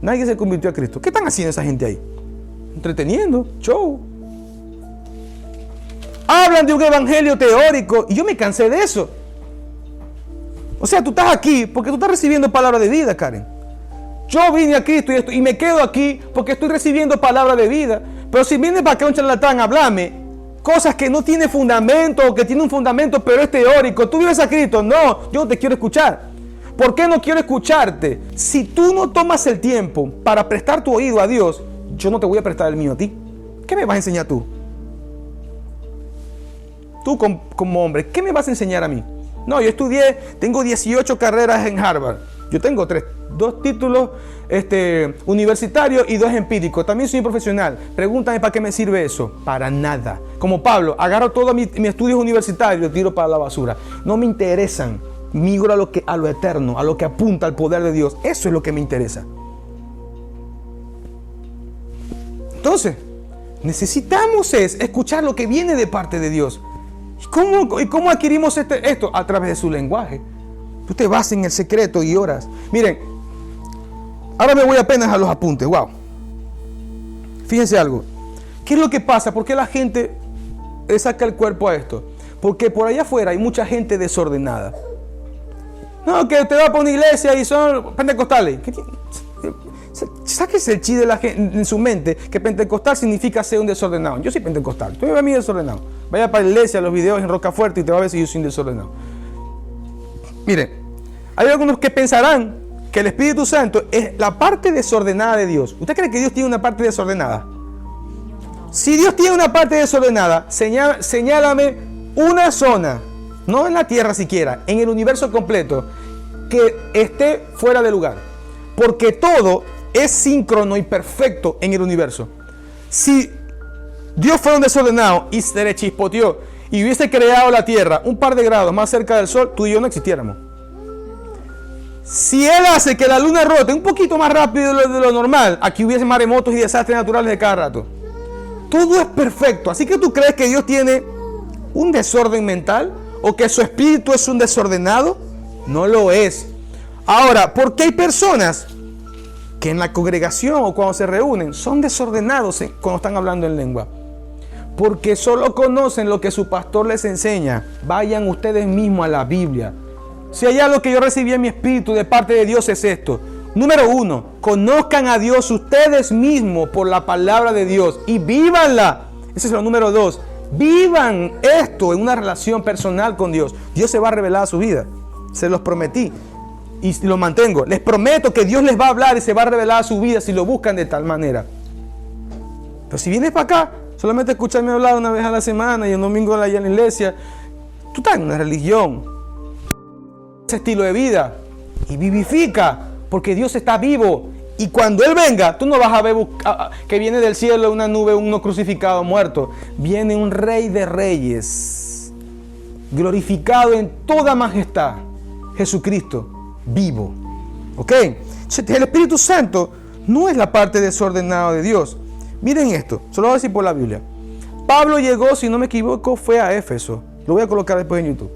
Nadie se convirtió a Cristo. ¿Qué están haciendo esa gente ahí? Entreteniendo, show. Hablan de un evangelio teórico y yo me cansé de eso. O sea, tú estás aquí porque tú estás recibiendo palabra de vida, Karen. Yo vine a Cristo y me quedo aquí porque estoy recibiendo palabra de vida. Pero si vienes para acá un charlatán a hablarme cosas que no tienen fundamento o que tienen un fundamento pero es teórico, ¿tú vives a Cristo? No, yo no te quiero escuchar. ¿Por qué no quiero escucharte? Si tú no tomas el tiempo para prestar tu oído a Dios, yo no te voy a prestar el mío a ti. ¿Qué me vas a enseñar tú? Tú como hombre, ¿qué me vas a enseñar a mí? No, yo estudié, tengo 18 carreras en Harvard. Yo tengo 2 títulos universitarios y 2 empíricos. También soy profesional. Pregúntame para qué me sirve eso. Para nada. Como Pablo, agarro todos mis estudios universitarios y los tiro para la basura. No me interesan. Migro a lo eterno, a lo que apunta al poder de Dios. Eso es lo que me interesa. Entonces, necesitamos escuchar lo que viene de parte de Dios. ¿Y cómo adquirimos esto? A través de su lenguaje. Tú te vas en el secreto y oras. Miren, ahora me voy apenas a los apuntes. Wow. Fíjense algo. ¿Qué es lo que pasa? ¿Por qué la gente le saca el cuerpo a esto? Porque por allá afuera hay mucha gente desordenada. No, que te va para una iglesia y son pentecostales. Sáquese el chi de la gente en su mente que pentecostal significa ser un desordenado. Yo soy pentecostal, tú a mí desordenado. Vaya para la iglesia, los videos en Rocafuerte y te va a ver si yo soy un desordenado. Mire, hay algunos que pensarán que el Espíritu Santo es la parte desordenada de Dios. ¿Usted cree que Dios tiene una parte desordenada? Si Dios tiene una parte desordenada, señálame una zona, no en la tierra siquiera, en el universo completo, que esté fuera de lugar. Porque todo es síncrono y perfecto en el universo. Si Dios fuera un desordenado y se le chispoteó y hubiese creado la tierra un par de grados más cerca del sol, tú y yo no existiéramos. Si Él hace que la luna rote un poquito más rápido de lo normal, aquí hubiese maremotos y desastres naturales de cada rato. Todo es perfecto. Así que tú crees que Dios tiene un desorden mental o que su espíritu es un desordenado. No lo es. Ahora, ¿por qué hay personas que en la congregación o cuando se reúnen son desordenados cuando están hablando en lengua? Porque solo conocen lo que su pastor les enseña. Vayan ustedes mismos a la Biblia. Si hay algo que yo recibí en mi espíritu de parte de Dios es esto. Número 1, conozcan a Dios ustedes mismos por la palabra de Dios y vívanla. Ese es el número 2. Vivan esto en una relación personal con Dios. Dios se va a revelar a su vida. Se los prometí y lo mantengo. Les prometo que Dios les va a hablar y se va a revelar a su vida si lo buscan de tal manera. Pero si vienes para acá, solamente escucharme hablar una vez a la semana y el domingo allá en la iglesia, tú estás en una religión, ese estilo de vida, y vivifica, porque Dios está vivo. Y cuando Él venga, tú no vas a ver que viene del cielo una nube, uno crucificado, muerto. Viene un Rey de Reyes, glorificado en toda majestad, Jesucristo, vivo. ¿Ok? El Espíritu Santo no es la parte desordenada de Dios. Miren esto, se lo voy a decir por la Biblia. Pablo llegó, si no me equivoco, fue a Éfeso. Lo voy a colocar después en YouTube.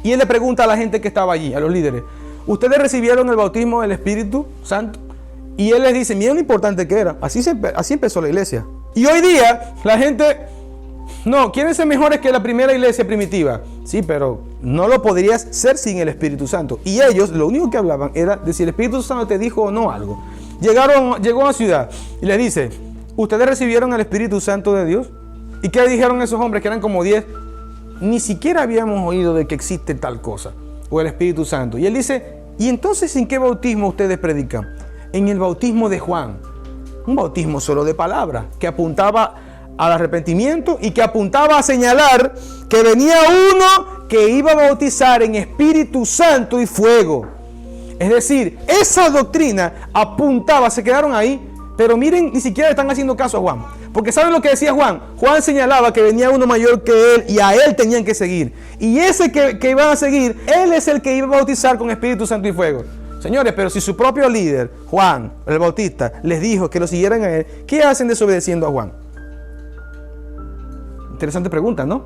Y él le pregunta a la gente que estaba allí, a los líderes: ustedes recibieron el bautismo del Espíritu Santo. Y él les dice, miren lo importante que era. Así empezó la iglesia. Y hoy día la gente, no, quieren ser mejores que la primera iglesia primitiva. Sí, pero no lo podrías ser sin el Espíritu Santo. Y ellos lo único que hablaban era de si el Espíritu Santo te dijo o no algo. Llegó a una ciudad y les dice, ¿ustedes recibieron el Espíritu Santo de Dios? ¿Y qué dijeron esos hombres que eran como 10? Ni siquiera habíamos oído de que existe tal cosa, o el Espíritu Santo. Y él dice, ¿y entonces en qué bautismo ustedes predican? En el bautismo de Juan. Un bautismo solo de palabra, que apuntaba al arrepentimiento y que apuntaba a señalar que venía uno que iba a bautizar en Espíritu Santo y fuego. Es decir, esa doctrina apuntaba, se quedaron ahí, pero miren, ni siquiera están haciendo caso a Juan. Porque ¿saben lo que decía Juan? Juan señalaba que venía uno mayor que él y a él tenían que seguir. Y ese que iban a seguir, él es el que iba a bautizar con Espíritu Santo y fuego. Señores, pero si su propio líder, Juan, el Bautista, les dijo que lo siguieran a él, ¿qué hacen desobedeciendo a Juan? Interesante pregunta, ¿no?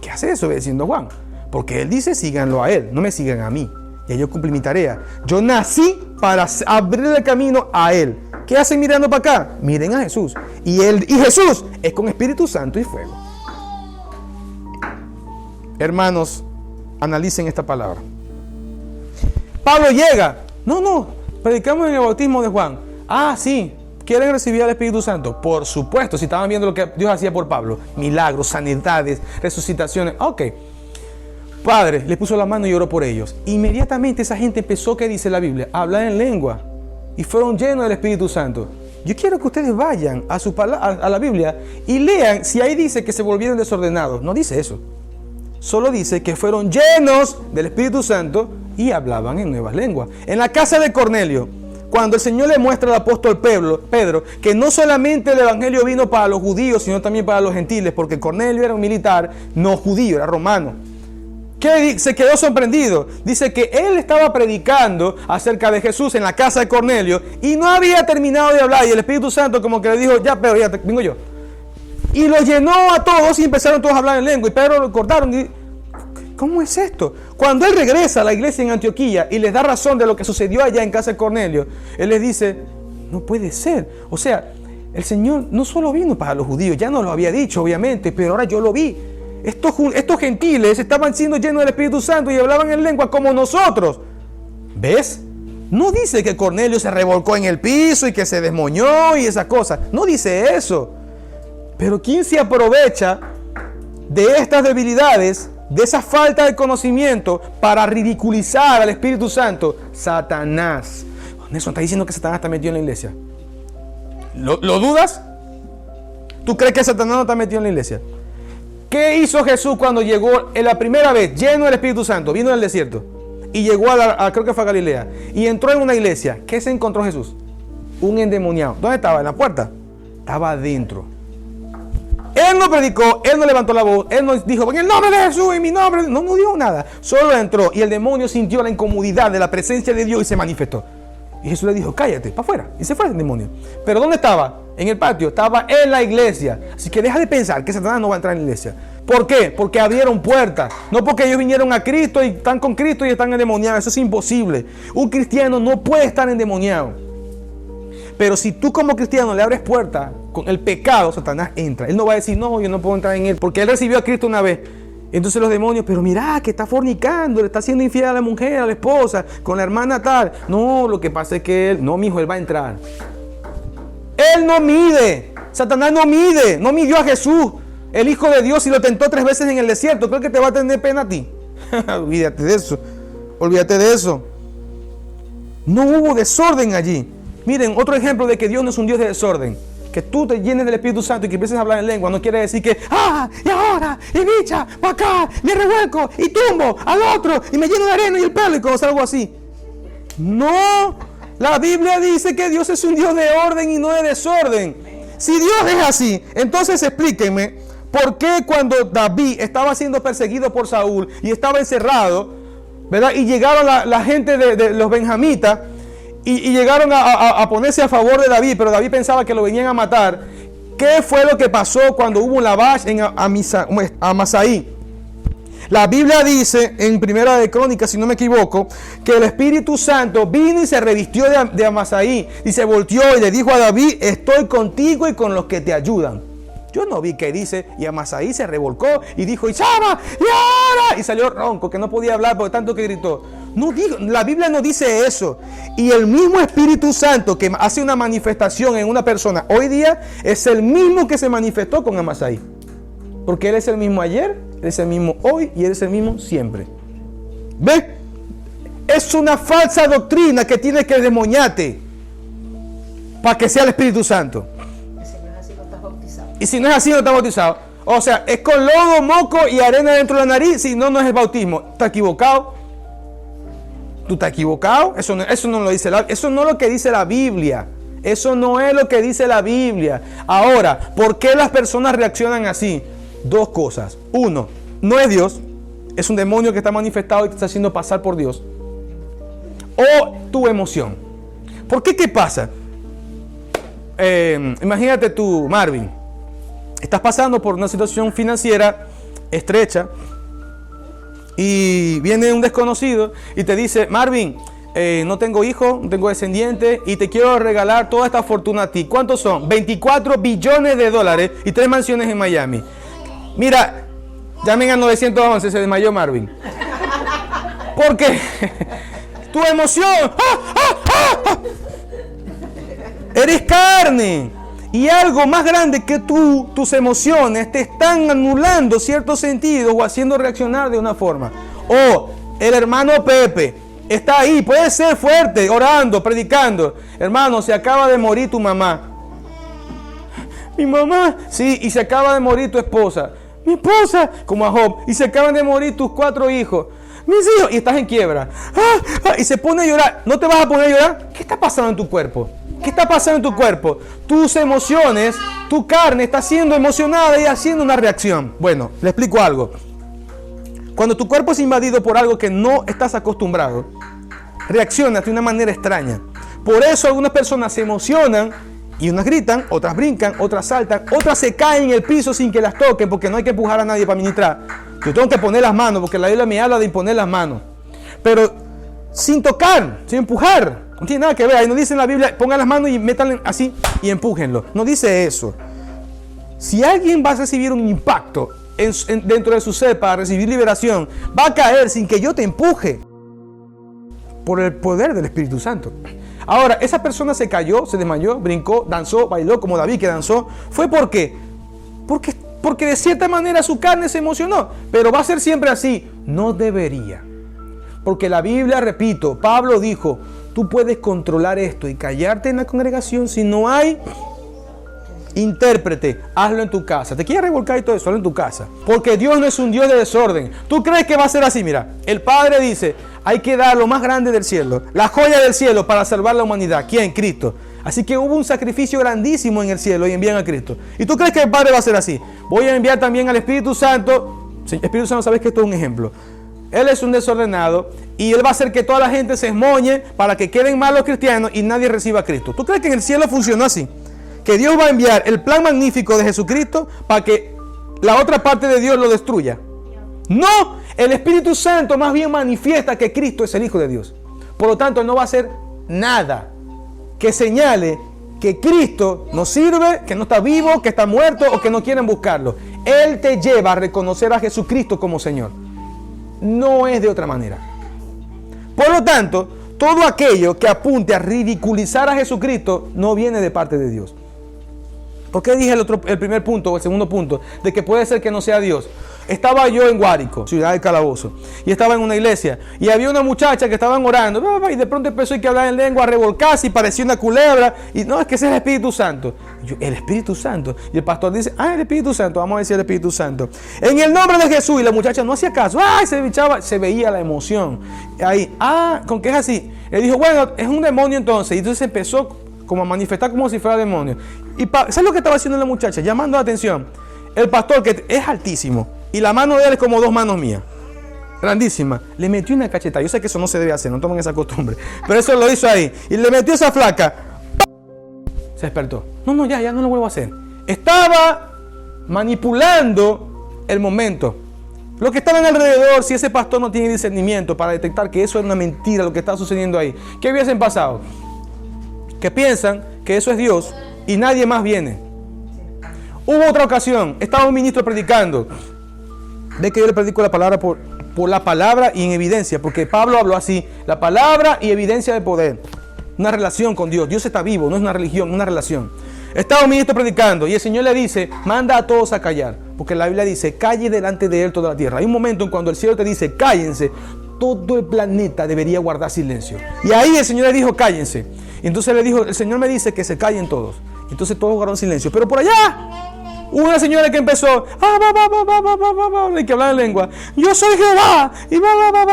¿Qué hace desobedeciendo a Juan? Porque él dice, síganlo a él, no me sigan a mí. Y yo cumplí mi tarea. Yo nací para abrir el camino a él. ¿Qué hacen mirando para acá? Miren a Jesús. Y Jesús es con Espíritu Santo y fuego. Hermanos, analicen esta palabra. Pablo llega. No, predicamos en el bautismo de Juan. Ah, sí, ¿quieren recibir al Espíritu Santo? Por supuesto, si estaban viendo lo que Dios hacía por Pablo. Milagros, sanidades, resucitaciones. Ok. Padre, le puso la mano y oró por ellos. Inmediatamente esa gente empezó, ¿qué dice la Biblia? A hablar en lengua. Y fueron llenos del Espíritu Santo. Yo quiero que ustedes vayan a la Biblia y lean si ahí dice que se volvieron desordenados. No dice eso. Solo dice que fueron llenos del Espíritu Santo y hablaban en nuevas lenguas. En la casa de Cornelio, cuando el Señor le muestra al apóstol Pedro que no solamente el evangelio vino para los judíos, sino también para los gentiles, porque Cornelio era un militar no judío, era romano. Que se quedó sorprendido. Dice que él estaba predicando acerca de Jesús en la casa de Cornelio y no había terminado de hablar, y el Espíritu Santo como que le dijo, ya Pedro, ya vengo yo. Y los llenó a todos y empezaron todos a hablar en lengua, y Pedro lo cortaron y ¿cómo es esto? Cuando él regresa a la iglesia en Antioquía y les da razón de lo que sucedió allá en casa de Cornelio, él les dice, no puede ser. O sea, el Señor no solo vino para los judíos, ya nos lo había dicho obviamente, pero ahora yo lo vi. Estos gentiles estaban siendo llenos del Espíritu Santo y hablaban en lengua como nosotros. ¿Ves? No dice que Cornelio se revolcó en el piso y que se desmoñó y esas cosas. No dice eso. Pero ¿quién se aprovecha de estas debilidades, de esa falta de conocimiento para ridiculizar al Espíritu Santo? Satanás. Nelson está diciendo que Satanás está metido en la iglesia. ¿Lo dudas? ¿Tú crees que Satanás no está metido en la iglesia? ¿Qué hizo Jesús cuando llegó en la primera vez lleno del Espíritu Santo? Vino del desierto y llegó creo que fue a Galilea y entró en una iglesia. ¿Qué se encontró Jesús? Un endemoniado. ¿Dónde estaba? ¿En la puerta? Estaba adentro. Él no predicó, él no levantó la voz, él no dijo en el nombre de Jesús, en mi nombre. No dijo nada. Solo entró y el demonio sintió la incomodidad de la presencia de Dios y se manifestó. Y Jesús le dijo, cállate, para afuera. Y se fue el demonio. ¿Pero dónde estaba? En el patio. Estaba en la iglesia. Así que deja de pensar que Satanás no va a entrar en la iglesia. ¿Por qué? Porque abrieron puertas. No porque ellos vinieron a Cristo y están con Cristo y están endemoniados. Eso es imposible. Un cristiano no puede estar endemoniado. Pero si tú como cristiano le abres puertas con el pecado, Satanás entra. Él no va a decir, no, yo no puedo entrar en él. Porque él recibió a Cristo una vez. Entonces los demonios, pero mira que está fornicando, le está haciendo infiel a la mujer, a la esposa, con la hermana tal. No, lo que pasa es que él, no, mi hijo, él va a entrar. Él no mide. Satanás no mide. No midió a Jesús, el Hijo de Dios, y lo tentó 3 veces en el desierto. ¿Creo que te va a tener pena a ti? Olvídate de eso. Olvídate de eso. No hubo desorden allí. Miren, otro ejemplo de que Dios no es un Dios de desorden. Que tú te llenes del Espíritu Santo y que empieces a hablar en lengua no quiere decir que, y ahora, y bicha, para acá, me revuelco y tumbo al otro y me lleno de arena y el pelo y cosas, algo así. No, la Biblia dice que Dios es un Dios de orden y no de desorden. Si Dios es así, entonces explíquenme por qué cuando David estaba siendo perseguido por Saúl y estaba encerrado, ¿verdad? Y llegaron la gente de los benjamitas, y llegaron a ponerse a favor de David, pero David pensaba que lo venían a matar. ¿Qué fue lo que pasó cuando hubo un lavash en Amasaí? La Biblia dice en Primera de Crónicas, si no me equivoco, que el Espíritu Santo vino y se revistió de Amasaí y se volteó y le dijo a David: estoy contigo y con los que te ayudan. Yo no vi que dice, y Amasaí se revolcó y dijo: y llama, y ahora, y salió ronco, que no podía hablar por tanto que gritó. No digo, la Biblia no dice eso. Y el mismo Espíritu Santo que hace una manifestación en una persona hoy día es el mismo que se manifestó con Amasaí. Porque Él es el mismo ayer, Él es el mismo hoy y Él es el mismo siempre. ¿Ves? Es una falsa doctrina que tiene que demoñarte para que sea el Espíritu Santo. Y si no es así, no estás bautizado. Y si no es así, no estás bautizado. O sea, es con lodo, moco y arena dentro de la nariz. Si no, no es el bautismo. ¿Estás equivocado? ¿Tú estás equivocado? Eso no lo dice eso no es lo que dice la Biblia. Eso no es lo que dice la Biblia. Ahora, ¿por qué las personas reaccionan así? Dos cosas. Uno, no es Dios. Es un demonio que está manifestado y te está haciendo pasar por Dios. O tu emoción. ¿Por qué? ¿Qué pasa? Imagínate tú, Marvin. Estás pasando por una situación financiera estrecha y viene un desconocido y te dice: Marvin, no tengo hijos, no tengo descendientes y te quiero regalar toda esta fortuna a ti. ¿Cuántos son? 24 billones de dólares y 3 mansiones en Miami. Mira, llamen al 911, se desmayó Marvin. ¿Por qué? Tu emoción. Eres carne. Y algo más grande que tus emociones te están anulando ciertos sentidos o haciendo reaccionar de una forma. O el hermano Pepe está ahí, puede ser fuerte, orando, predicando. Hermano, se acaba de morir tu mamá. Mi mamá, sí, y se acaba de morir tu esposa. Mi esposa, como a Job, y se acaban de morir tus 4 hijos. Mis hijos, y estás en quiebra. Y se pone a llorar. ¿No te vas a poner a llorar? ¿Qué está pasando en tu cuerpo? ¿Qué está pasando en tu cuerpo? Tus emociones, tu carne está siendo emocionada y haciendo una reacción. Bueno, le explico algo. Cuando tu cuerpo es invadido por algo que no estás acostumbrado, reaccionas de una manera extraña. Por eso algunas personas se emocionan y unas gritan, otras brincan, otras saltan, otras se caen en el piso sin que las toquen, porque no hay que empujar a nadie para ministrar. Yo tengo que poner las manos, porque la Biblia me habla de imponer las manos. Pero sin tocar, sin empujar. No tiene nada que ver. Ahí no dice en la Biblia: pongan las manos y métanle así y empújenlo. No dice eso. Si alguien va a recibir un impacto dentro de su ser para recibir liberación, va a caer sin que yo te empuje, por el poder del Espíritu Santo. Ahora, esa persona se cayó, se desmayó, brincó, danzó, bailó como David que danzó. ¿Fue por qué? Porque de cierta manera su carne se emocionó. Pero va a ser siempre así. No debería. Porque la Biblia, repito, Pablo dijo: tú puedes controlar esto y callarte en la congregación si no hay intérprete. Hazlo en tu casa. Te quieres revolcar y todo eso, hazlo en tu casa. Porque Dios no es un Dios de desorden. ¿Tú crees que va a ser así? Mira, el Padre dice: hay que dar lo más grande del cielo, la joya del cielo, para salvar la humanidad. ¿Quién? Cristo. Así que hubo un sacrificio grandísimo en el cielo y envían a Cristo. ¿Y tú crees que el Padre va a ser así? Voy a enviar también al Espíritu Santo. Sí, Espíritu Santo, sabes que esto es un ejemplo. Él es un desordenado y Él va a hacer que toda la gente se esmoñe para que queden mal los cristianos y nadie reciba a Cristo. ¿Tú crees que en el cielo funcionó así? Que Dios va a enviar el plan magnífico de Jesucristo para que la otra parte de Dios lo destruya. No, el Espíritu Santo más bien manifiesta que Cristo es el Hijo de Dios. Por lo tanto, Él no va a hacer nada que señale que Cristo no sirve, que no está vivo, que está muerto o que no quieren buscarlo. Él te lleva a reconocer a Jesucristo como Señor. No es de otra manera. Por lo tanto, todo aquello que apunte a ridiculizar a Jesucristo no viene de parte de Dios. ¿Por qué dije el primer punto o el segundo punto? De que puede ser que no sea Dios. Estaba yo en Guárico, ciudad del Calabozo, y estaba en una iglesia, y había una muchacha que estaban orando, y de pronto empezó a hablar en lengua, a revolcarse, y parecía una culebra, y no, es que ese es el Espíritu Santo. Y yo, el Espíritu Santo. Y el pastor dice: el Espíritu Santo, vamos a decir el Espíritu Santo. En el nombre de Jesús. Y la muchacha no hacía caso, se veía la emoción. Ahí, ¿con qué es así? Él dijo: bueno, es un demonio entonces. Y entonces empezó como a manifestar como si fuera demonio. Y ¿sabes lo que estaba haciendo la muchacha? Llamando la atención. El pastor, que es altísimo, y la mano de él es como 2 manos mías, grandísima, le metió una cachetada. Yo sé que eso no se debe hacer, no tomen esa costumbre, pero eso lo hizo ahí. Y le metió esa flaca. Se despertó. No, ya no lo vuelvo a hacer. Estaba manipulando el momento. Los que estaban alrededor, si ese pastor no tiene discernimiento para detectar que eso es una mentira, lo que está sucediendo ahí, ¿qué hubiesen pasado? Que piensan que eso es Dios y nadie más viene. Hubo otra ocasión, estaba un ministro predicando. Ve que yo le predico la palabra por la palabra y en evidencia, porque Pablo habló así, la palabra y evidencia de poder. Una relación con Dios. Dios está vivo, no es una religión, una relación. Estaba un ministro predicando y el Señor le dice, manda a todos a callar, porque la Biblia dice, calle delante de él toda la tierra. Hay un momento en cuando el cielo te dice, cállense, todo el planeta debería guardar silencio. Y ahí el Señor le dijo, cállense. Y entonces le dijo, el Señor me dice que se callen todos. Entonces todos guardaron silencio. Pero por allá hubo una señora que empezó y que hablaba en lengua. Yo soy Jehová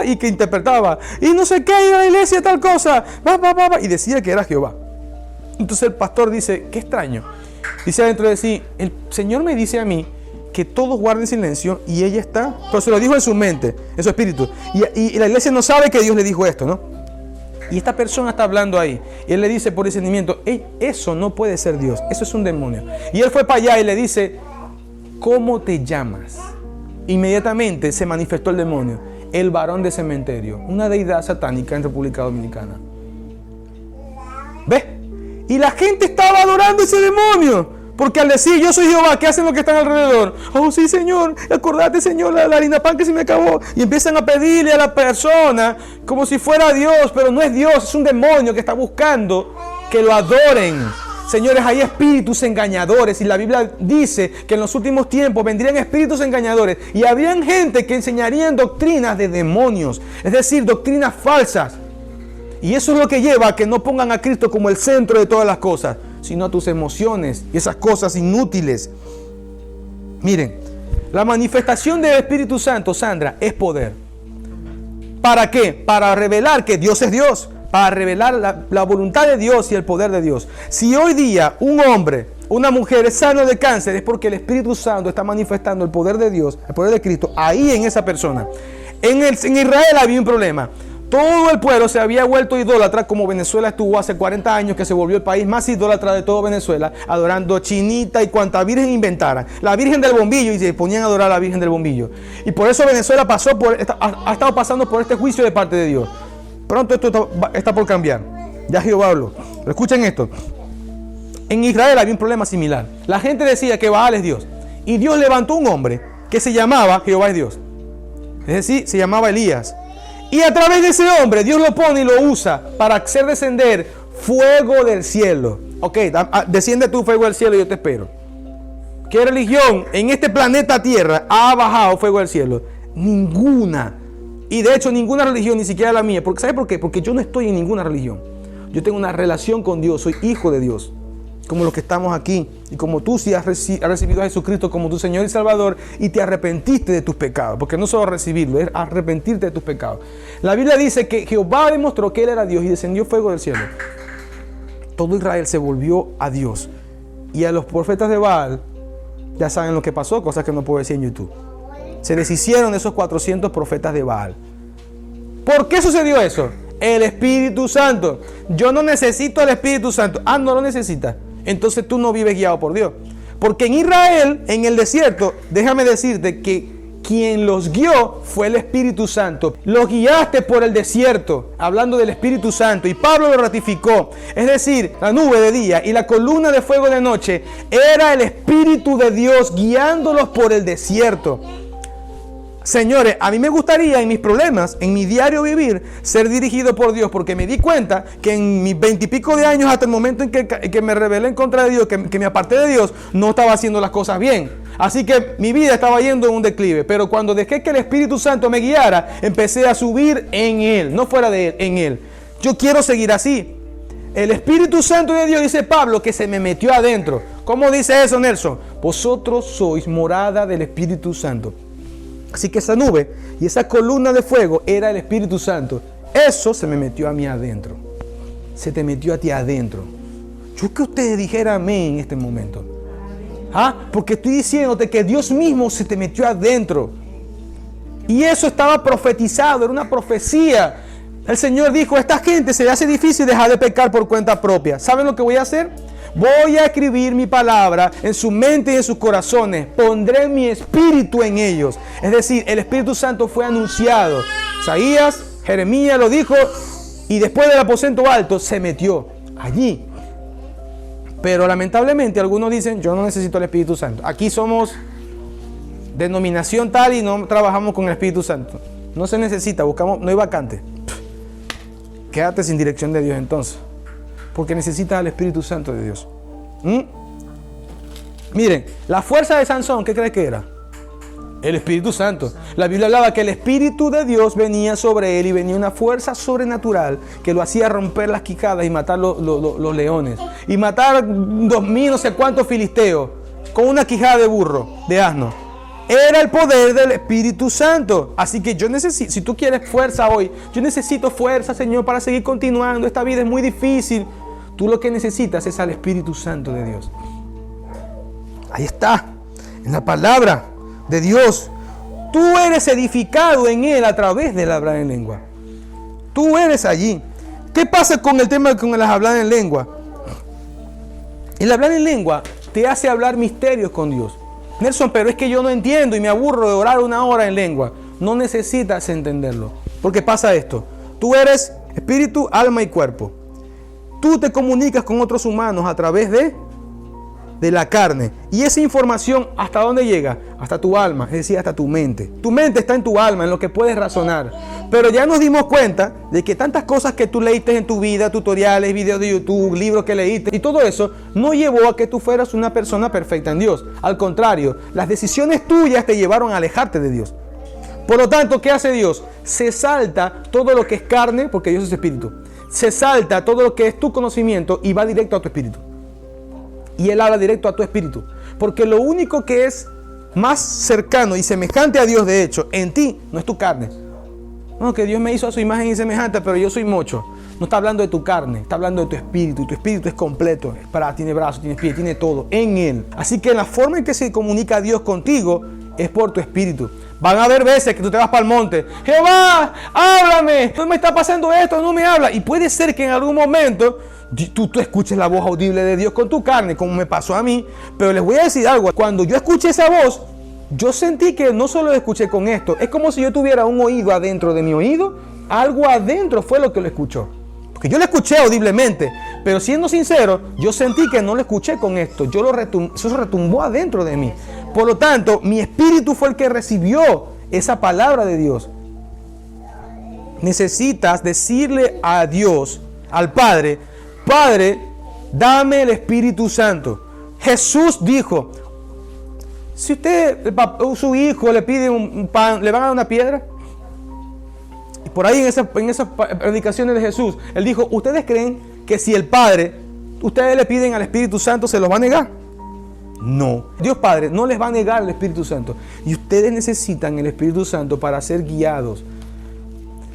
y que interpretaba y no sé qué, ir a la iglesia tal cosa y decía que era Jehová. Entonces el pastor dice, qué extraño. Dice adentro de sí, el Señor me dice a mí que todos guarden silencio y ella está, pero se lo dijo en su mente, en su espíritu. Y la iglesia no sabe que Dios le dijo esto, ¿no? Y esta persona está hablando ahí. Y él le dice por discernimiento, eso no puede ser Dios, eso es un demonio. Y él fue para allá y le dice, ¿cómo te llamas? Inmediatamente se manifestó el demonio, el varón de cementerio, una deidad satánica en República Dominicana. ¿Ves? Y la gente estaba adorando ese demonio. Porque al decir yo soy Jehová, ¿qué hacen los que están alrededor? Oh sí, Señor, acordate, Señor, la harina pan que se me acabó. Y empiezan a pedirle a la persona como si fuera Dios, pero no es Dios, es un demonio que está buscando que lo adoren. Señores, hay espíritus engañadores y la Biblia dice que en los últimos tiempos vendrían espíritus engañadores y habrían gente que enseñarían doctrinas de demonios, es decir, doctrinas falsas. Y eso es lo que lleva a que no pongan a Cristo como el centro de todas las cosas, sino a tus emociones y esas cosas inútiles. Miren, la manifestación del Espíritu Santo, Sandra, es poder. ¿Para qué? Para revelar que Dios es Dios, para revelar la voluntad de Dios y el poder de Dios. Si hoy día un hombre, una mujer es sano de cáncer, es porque el Espíritu Santo está manifestando el poder de Dios, el poder de Cristo, ahí en esa persona. En Israel había un problema. Todo el pueblo se había vuelto idólatra, como Venezuela estuvo hace 40 años, que se volvió el país más idólatra de todo Venezuela, adorando chinita y cuanta virgen inventaran. La Virgen del Bombillo, y se ponían a adorar a la Virgen del Bombillo. Y por eso Venezuela ha estado pasando por este juicio de parte de Dios. Pronto esto está por cambiar. Ya Jehová habló. Pero escuchen esto. En Israel había un problema similar. La gente decía que Baal es Dios. Y Dios levantó un hombre que se llamaba Jehová es Dios. Es decir, se llamaba Elías. Y a través de ese hombre, Dios lo pone y lo usa para hacer descender fuego del cielo. Ok, desciende tu fuego del cielo y yo te espero. ¿Qué religión en este planeta Tierra ha bajado fuego del cielo? Ninguna. Y de hecho ninguna religión, ni siquiera la mía. ¿Sabe por qué? Porque yo no estoy en ninguna religión. Yo tengo una relación con Dios, soy hijo de Dios. Como los que estamos aquí. Y como tú sí has recibido a Jesucristo como tu Señor y Salvador y te arrepentiste de tus pecados. Porque no solo recibirlo, es arrepentirte de tus pecados. La Biblia dice que Jehová demostró que Él era Dios y descendió fuego del cielo. Todo Israel se volvió a Dios. Y a los profetas de Baal, ya saben lo que pasó, cosas que no puedo decir en YouTube. Se deshicieron de esos 400 profetas de Baal. ¿Por qué sucedió eso? El Espíritu Santo. Yo no necesito el Espíritu Santo. Ah, no lo necesitas. Entonces tú no vives guiado por Dios. Porque en Israel, en el desierto, déjame decirte que quien los guió fue el Espíritu Santo. Los guiaste por el desierto, hablando del Espíritu Santo. Y Pablo lo ratificó. Es decir, la nube de día y la columna de fuego de noche era el Espíritu de Dios guiándolos por el desierto. Señores, a mí me gustaría en mis problemas, en mi diario vivir, ser dirigido por Dios, porque me di cuenta que en mis 20 y pico de años, hasta el momento en que me rebelé en contra de Dios, que me aparté de Dios, no estaba haciendo las cosas bien. Así que mi vida estaba yendo en un declive, pero cuando dejé que el Espíritu Santo me guiara, empecé a subir en Él, no fuera de Él, en Él. Yo quiero seguir así. El Espíritu Santo de Dios, dice Pablo, que se me metió adentro. ¿Cómo dice eso, Nelson? Vosotros sois morada del Espíritu Santo. Así que esa nube y esa columna de fuego era el Espíritu Santo. Eso se me metió a mí adentro. Se te metió a ti adentro. Yo que ustedes dijeran amén en este momento. Porque estoy diciéndote que Dios mismo se te metió adentro. Y eso estaba profetizado, era una profecía. El Señor dijo, a esta gente se le hace difícil dejar de pecar por cuenta propia. ¿Saben lo que voy a hacer? voy a escribir mi palabra en su mente y en sus corazones. Pondré mi espíritu en ellos. Es decir, el Espíritu Santo fue anunciado. Isaías, Jeremías lo dijo y después del aposento alto se metió allí. Pero lamentablemente algunos dicen, yo no necesito el Espíritu Santo. Aquí somos denominación tal y no trabajamos con el Espíritu Santo. No se necesita, buscamos, no hay vacante. Quédate sin dirección de Dios entonces, porque necesitas al Espíritu Santo de Dios. Miren, la fuerza de Sansón, ¿qué crees que era? El Espíritu Santo. La Biblia hablaba que el Espíritu de Dios venía sobre él y venía una fuerza sobrenatural que lo hacía romper las quijadas y matar los leones. Y matar 2000 no sé cuántos filisteos con una quijada de burro, de asno. Era el poder del Espíritu Santo. Así que yo necesito, si tú quieres fuerza hoy, yo necesito fuerza, Señor, para seguir continuando. Esta vida es muy difícil. Tú lo que necesitas es al Espíritu Santo de Dios. Ahí está, en la palabra de Dios. Tú eres edificado en Él a través del hablar en lengua. Tú eres allí. ¿Qué pasa con el tema con el hablar en lengua? El hablar en lengua te hace hablar misterios con Dios. Nelson, pero es que yo no entiendo y me aburro de orar 1 hora en lengua. No necesitas entenderlo. Porque pasa esto. Tú eres espíritu, alma y cuerpo. Tú te comunicas con otros humanos a través de la carne. Y esa información, ¿hasta dónde llega? Hasta tu alma, es decir, hasta tu mente. Tu mente está en tu alma, en lo que puedes razonar. Pero ya nos dimos cuenta de que tantas cosas que tú leíste en tu vida, tutoriales, videos de YouTube, libros que leíste, y todo eso no llevó a que tú fueras una persona perfecta en Dios. Al contrario, las decisiones tuyas te llevaron a alejarte de Dios. Por lo tanto, ¿qué hace Dios? Se salta todo lo que es carne, porque Dios es espíritu. Se salta todo lo que es tu conocimiento y va directo a tu espíritu. Y Él habla directo a tu espíritu. Porque lo único que es más cercano y semejante a Dios, de hecho, en ti, no es tu carne. No, que Dios me hizo a su imagen y semejante, pero yo soy mocho. No está hablando de tu carne, está hablando de tu espíritu. Y tu espíritu es completo. Tiene brazos, tiene pies, tiene todo en Él. Así que la forma en que se comunica Dios contigo es por tu espíritu. Van a haber veces que tú te vas para el monte. Jehová, háblame. No me está pasando esto, no me habla. Y puede ser que en algún momento tú escuches la voz audible de Dios con tu carne, como me pasó a mí. Pero les voy a decir algo. Cuando yo escuché esa voz, yo sentí que no solo escuché con esto. Es como si yo tuviera un oído adentro de mi oído. Algo adentro fue lo que lo escuchó. Porque yo lo escuché audiblemente. Pero siendo sincero, yo sentí que no lo escuché con esto. Eso retumbó adentro de mí. Por lo tanto, mi espíritu fue el que recibió esa palabra de Dios. Necesitas decirle a Dios, al Padre, Padre, dame el Espíritu Santo. Jesús dijo, si usted, su hijo le pide un pan, ¿le van a dar una piedra? Y por ahí en esas predicaciones de Jesús, Él dijo, ¿ustedes creen que si el Padre, ustedes le piden al Espíritu Santo, se los va a negar? No. Dios Padre no les va a negar el Espíritu Santo. Y ustedes necesitan el Espíritu Santo para ser guiados.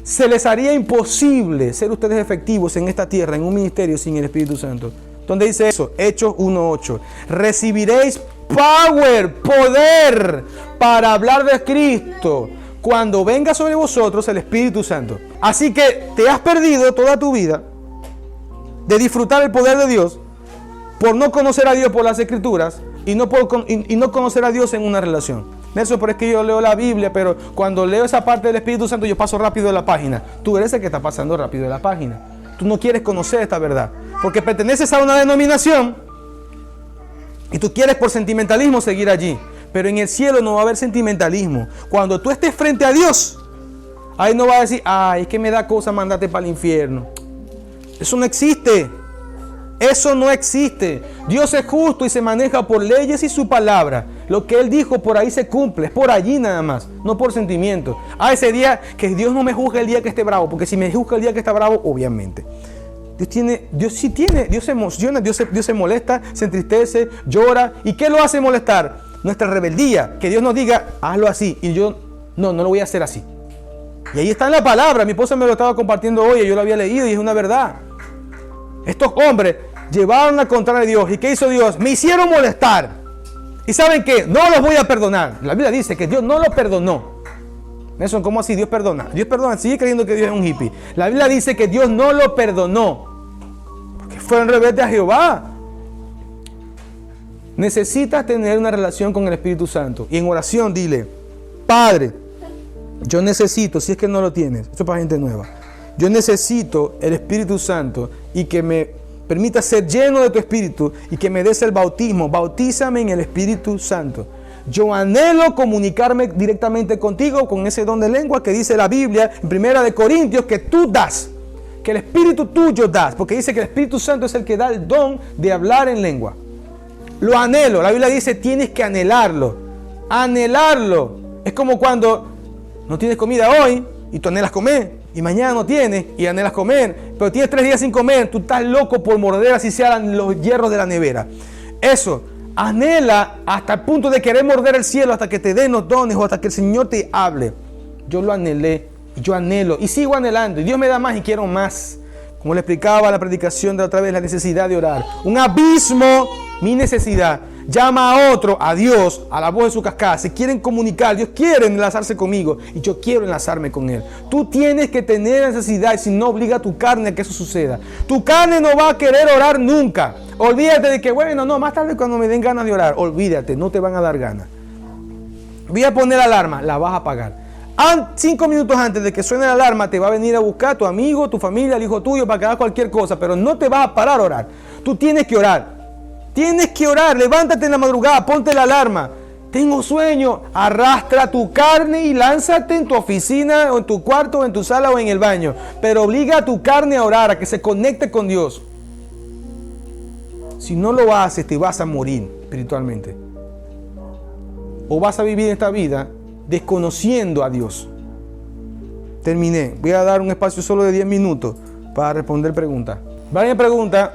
Se les haría imposible ser ustedes efectivos en esta tierra, en un ministerio sin el Espíritu Santo. ¿Dónde dice eso? Hechos 1:8. Recibiréis poder para hablar de Cristo cuando venga sobre vosotros el Espíritu Santo. Así que te has perdido toda tu vida de disfrutar el poder de Dios por no conocer a Dios por las Escrituras y no conocer a Dios en una relación. Nelson, pero es que yo leo la Biblia, pero cuando leo esa parte del Espíritu Santo yo paso rápido de la página. Tú eres el que está pasando rápido de la página. Tú no quieres conocer esta verdad porque perteneces a una denominación y tú quieres por sentimentalismo seguir allí. Pero en el cielo no va a haber sentimentalismo. Cuando tú estés frente a Dios, ahí no va a decir, ay, es que me da cosa mandarte para el infierno. Eso no existe. Eso no existe. Dios es justo y se maneja por leyes y su palabra. Lo que Él dijo por ahí se cumple. Es por allí nada más, no por sentimiento. Ese día que Dios no me juzgue el día que esté bravo, porque si me juzga el día que está bravo, obviamente. Dios se emociona, Dios se molesta, se entristece, llora. ¿Y qué lo hace molestar? Nuestra rebeldía. Que Dios nos diga, hazlo así. Y yo, no lo voy a hacer así. Y ahí está en la palabra. Mi esposa me lo estaba compartiendo hoy y yo lo había leído y es una verdad. Estos hombres llevaron la contraria de Dios. ¿Y qué hizo Dios? Me hicieron molestar. ¿Y saben qué? No los voy a perdonar. La Biblia dice que Dios no los perdonó. Nelson, ¿cómo así? Dios perdona. Dios perdona. Sigue creyendo que Dios es un hippie. La Biblia dice que Dios no lo perdonó porque fueron rebeldes a Jehová. Necesitas tener una relación con el Espíritu Santo. Y en oración dile, Padre, yo necesito, si es que no lo tienes, esto es para gente nueva, yo necesito el Espíritu Santo y que me permita ser lleno de tu Espíritu y que me des el bautismo. Bautízame en el Espíritu Santo. Yo anhelo comunicarme directamente contigo con ese don de lengua que dice la Biblia en 1 Corintios que tú das, que el Espíritu tuyo das, porque dice que el Espíritu Santo es el que da el don de hablar en lengua. Lo anhelo. La Biblia dice tienes que anhelarlo. Anhelarlo. Es como cuando no tienes comida hoy y tú anhelas comer. Y mañana no tienes y anhelas comer. Pero tienes 3 días sin comer. Tú estás loco por morder así sean los hierros de la nevera. Eso. Anhela hasta el punto de querer morder el cielo hasta que te den los dones o hasta que el Señor te hable. Yo lo anhelé. Yo anhelo. Y sigo anhelando. Y Dios me da más y quiero más. Como le explicaba la predicación de otra vez, la necesidad de orar. Un abismo, mi necesidad. Llama a otro, a Dios, a la voz de su cascada. Se quieren comunicar. Dios quiere enlazarse conmigo y yo quiero enlazarme con Él. Tú tienes que tener necesidad y si no, obliga a tu carne a que eso suceda. Tu carne no va a querer orar nunca. Olvídate de que, bueno, no, más tarde cuando me den ganas de orar. Olvídate, no te van a dar ganas. Voy a poner alarma, la vas a apagar. 5 minutos antes de que suene la alarma te va a venir a buscar tu amigo, tu familia, el hijo tuyo para que haga cualquier cosa, pero no te vas a parar a orar. Tú tienes que orar. Tienes que orar. Levántate en la madrugada, ponte la alarma. Tengo sueño. Arrastra tu carne y lánzate en tu oficina o en tu cuarto o en tu sala o en el baño. Pero obliga a tu carne a orar, a que se conecte con Dios. Si no lo haces, te vas a morir espiritualmente. O vas a vivir esta vida desconociendo a Dios. Terminé. Voy a dar un espacio solo de 10 minutos para responder preguntas. Varias preguntas.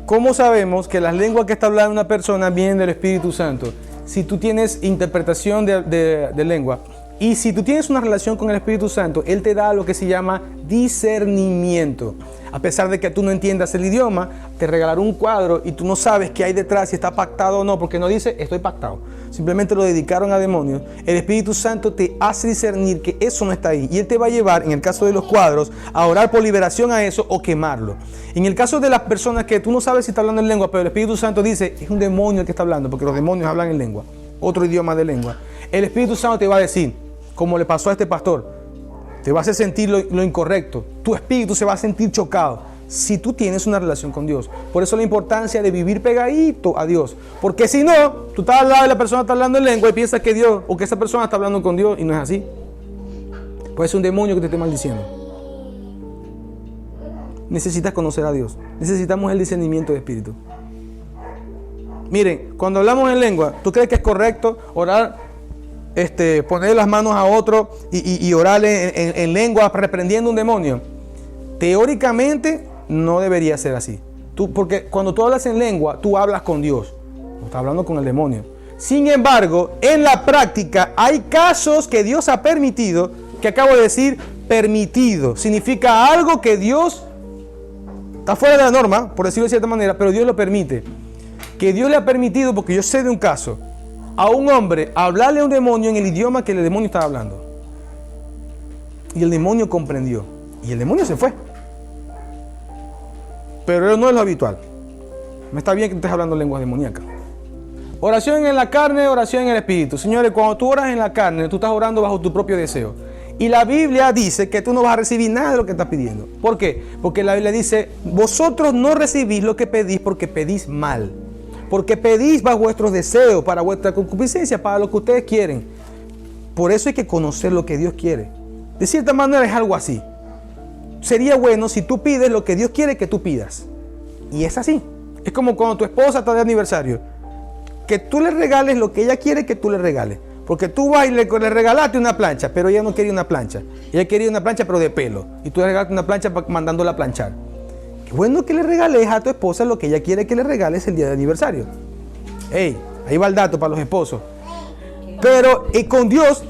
¿Cómo sabemos que las lenguas que está hablando una persona vienen del Espíritu Santo? Si tú tienes interpretación de lengua y si tú tienes una relación con el Espíritu Santo, Él te da lo que se llama discernimiento. A pesar de que tú no entiendas el idioma, te regalará un cuadro y tú no sabes qué hay detrás, si está pactado o no, porque no dice estoy pactado. Simplemente lo dedicaron a demonios. El Espíritu Santo te hace discernir que eso no está ahí. Y Él te va a llevar, en el caso de los cuadros, a orar por liberación a eso o quemarlo. En el caso de las personas que tú no sabes si está hablando en lengua, pero el Espíritu Santo dice, es un demonio el que está hablando, porque los demonios hablan en lengua, otro idioma de lengua. El Espíritu Santo te va a decir, como le pasó a este pastor, te va a hacer sentir lo incorrecto. Tu espíritu se va a sentir chocado si tú tienes una relación con Dios. Por eso la importancia de vivir pegadito a Dios. Porque si no, tú estás al lado de la persona que está hablando en lengua y piensas que Dios o que esa persona está hablando con Dios y no es así. Puede ser un demonio que te esté maldiciendo. Necesitas conocer a Dios. Necesitamos el discernimiento de espíritu. Miren, cuando hablamos en lengua, ¿tú crees que es correcto orar? Poner las manos a otro y orarle en lengua reprendiendo un demonio. Teóricamente no debería ser así. Porque cuando tú hablas en lengua, tú hablas con Dios. No estás hablando con el demonio. Sin embargo, en la práctica hay casos que Dios ha permitido, que acabo de decir, permitido. Significa algo que Dios está fuera de la norma, por decirlo de cierta manera, pero Dios lo permite. Que Dios le ha permitido, porque yo sé de un caso, a un hombre hablarle a un demonio en el idioma que el demonio estaba hablando. Y el demonio comprendió. Y el demonio se fue. Pero no es lo habitual. Me está bien que estés hablando lenguas demoníacas. Oración en la carne, oración en el espíritu. Señores, cuando tú oras en la carne, tú estás orando bajo tu propio deseo. Y la Biblia dice que tú no vas a recibir nada de lo que estás pidiendo. ¿Por qué? Porque la Biblia dice, vosotros no recibís lo que pedís porque pedís mal. Porque pedís bajo vuestros deseos, para vuestra concupiscencia, para lo que ustedes quieren. Por eso hay que conocer lo que Dios quiere. De cierta manera es algo así. Sería bueno si tú pides lo que Dios quiere que tú pidas. Y es así. Es como cuando tu esposa está de aniversario. Que tú le regales lo que ella quiere que tú le regales. Porque tú vas y le regalaste una plancha, pero ella no quería una plancha. Ella quería una plancha pero de pelo. Y tú le regalaste una plancha mandándola a planchar. Qué bueno que le regales a tu esposa lo que ella quiere que le regales el día de aniversario. Hey, ahí va el dato para los esposos. Pero con Dios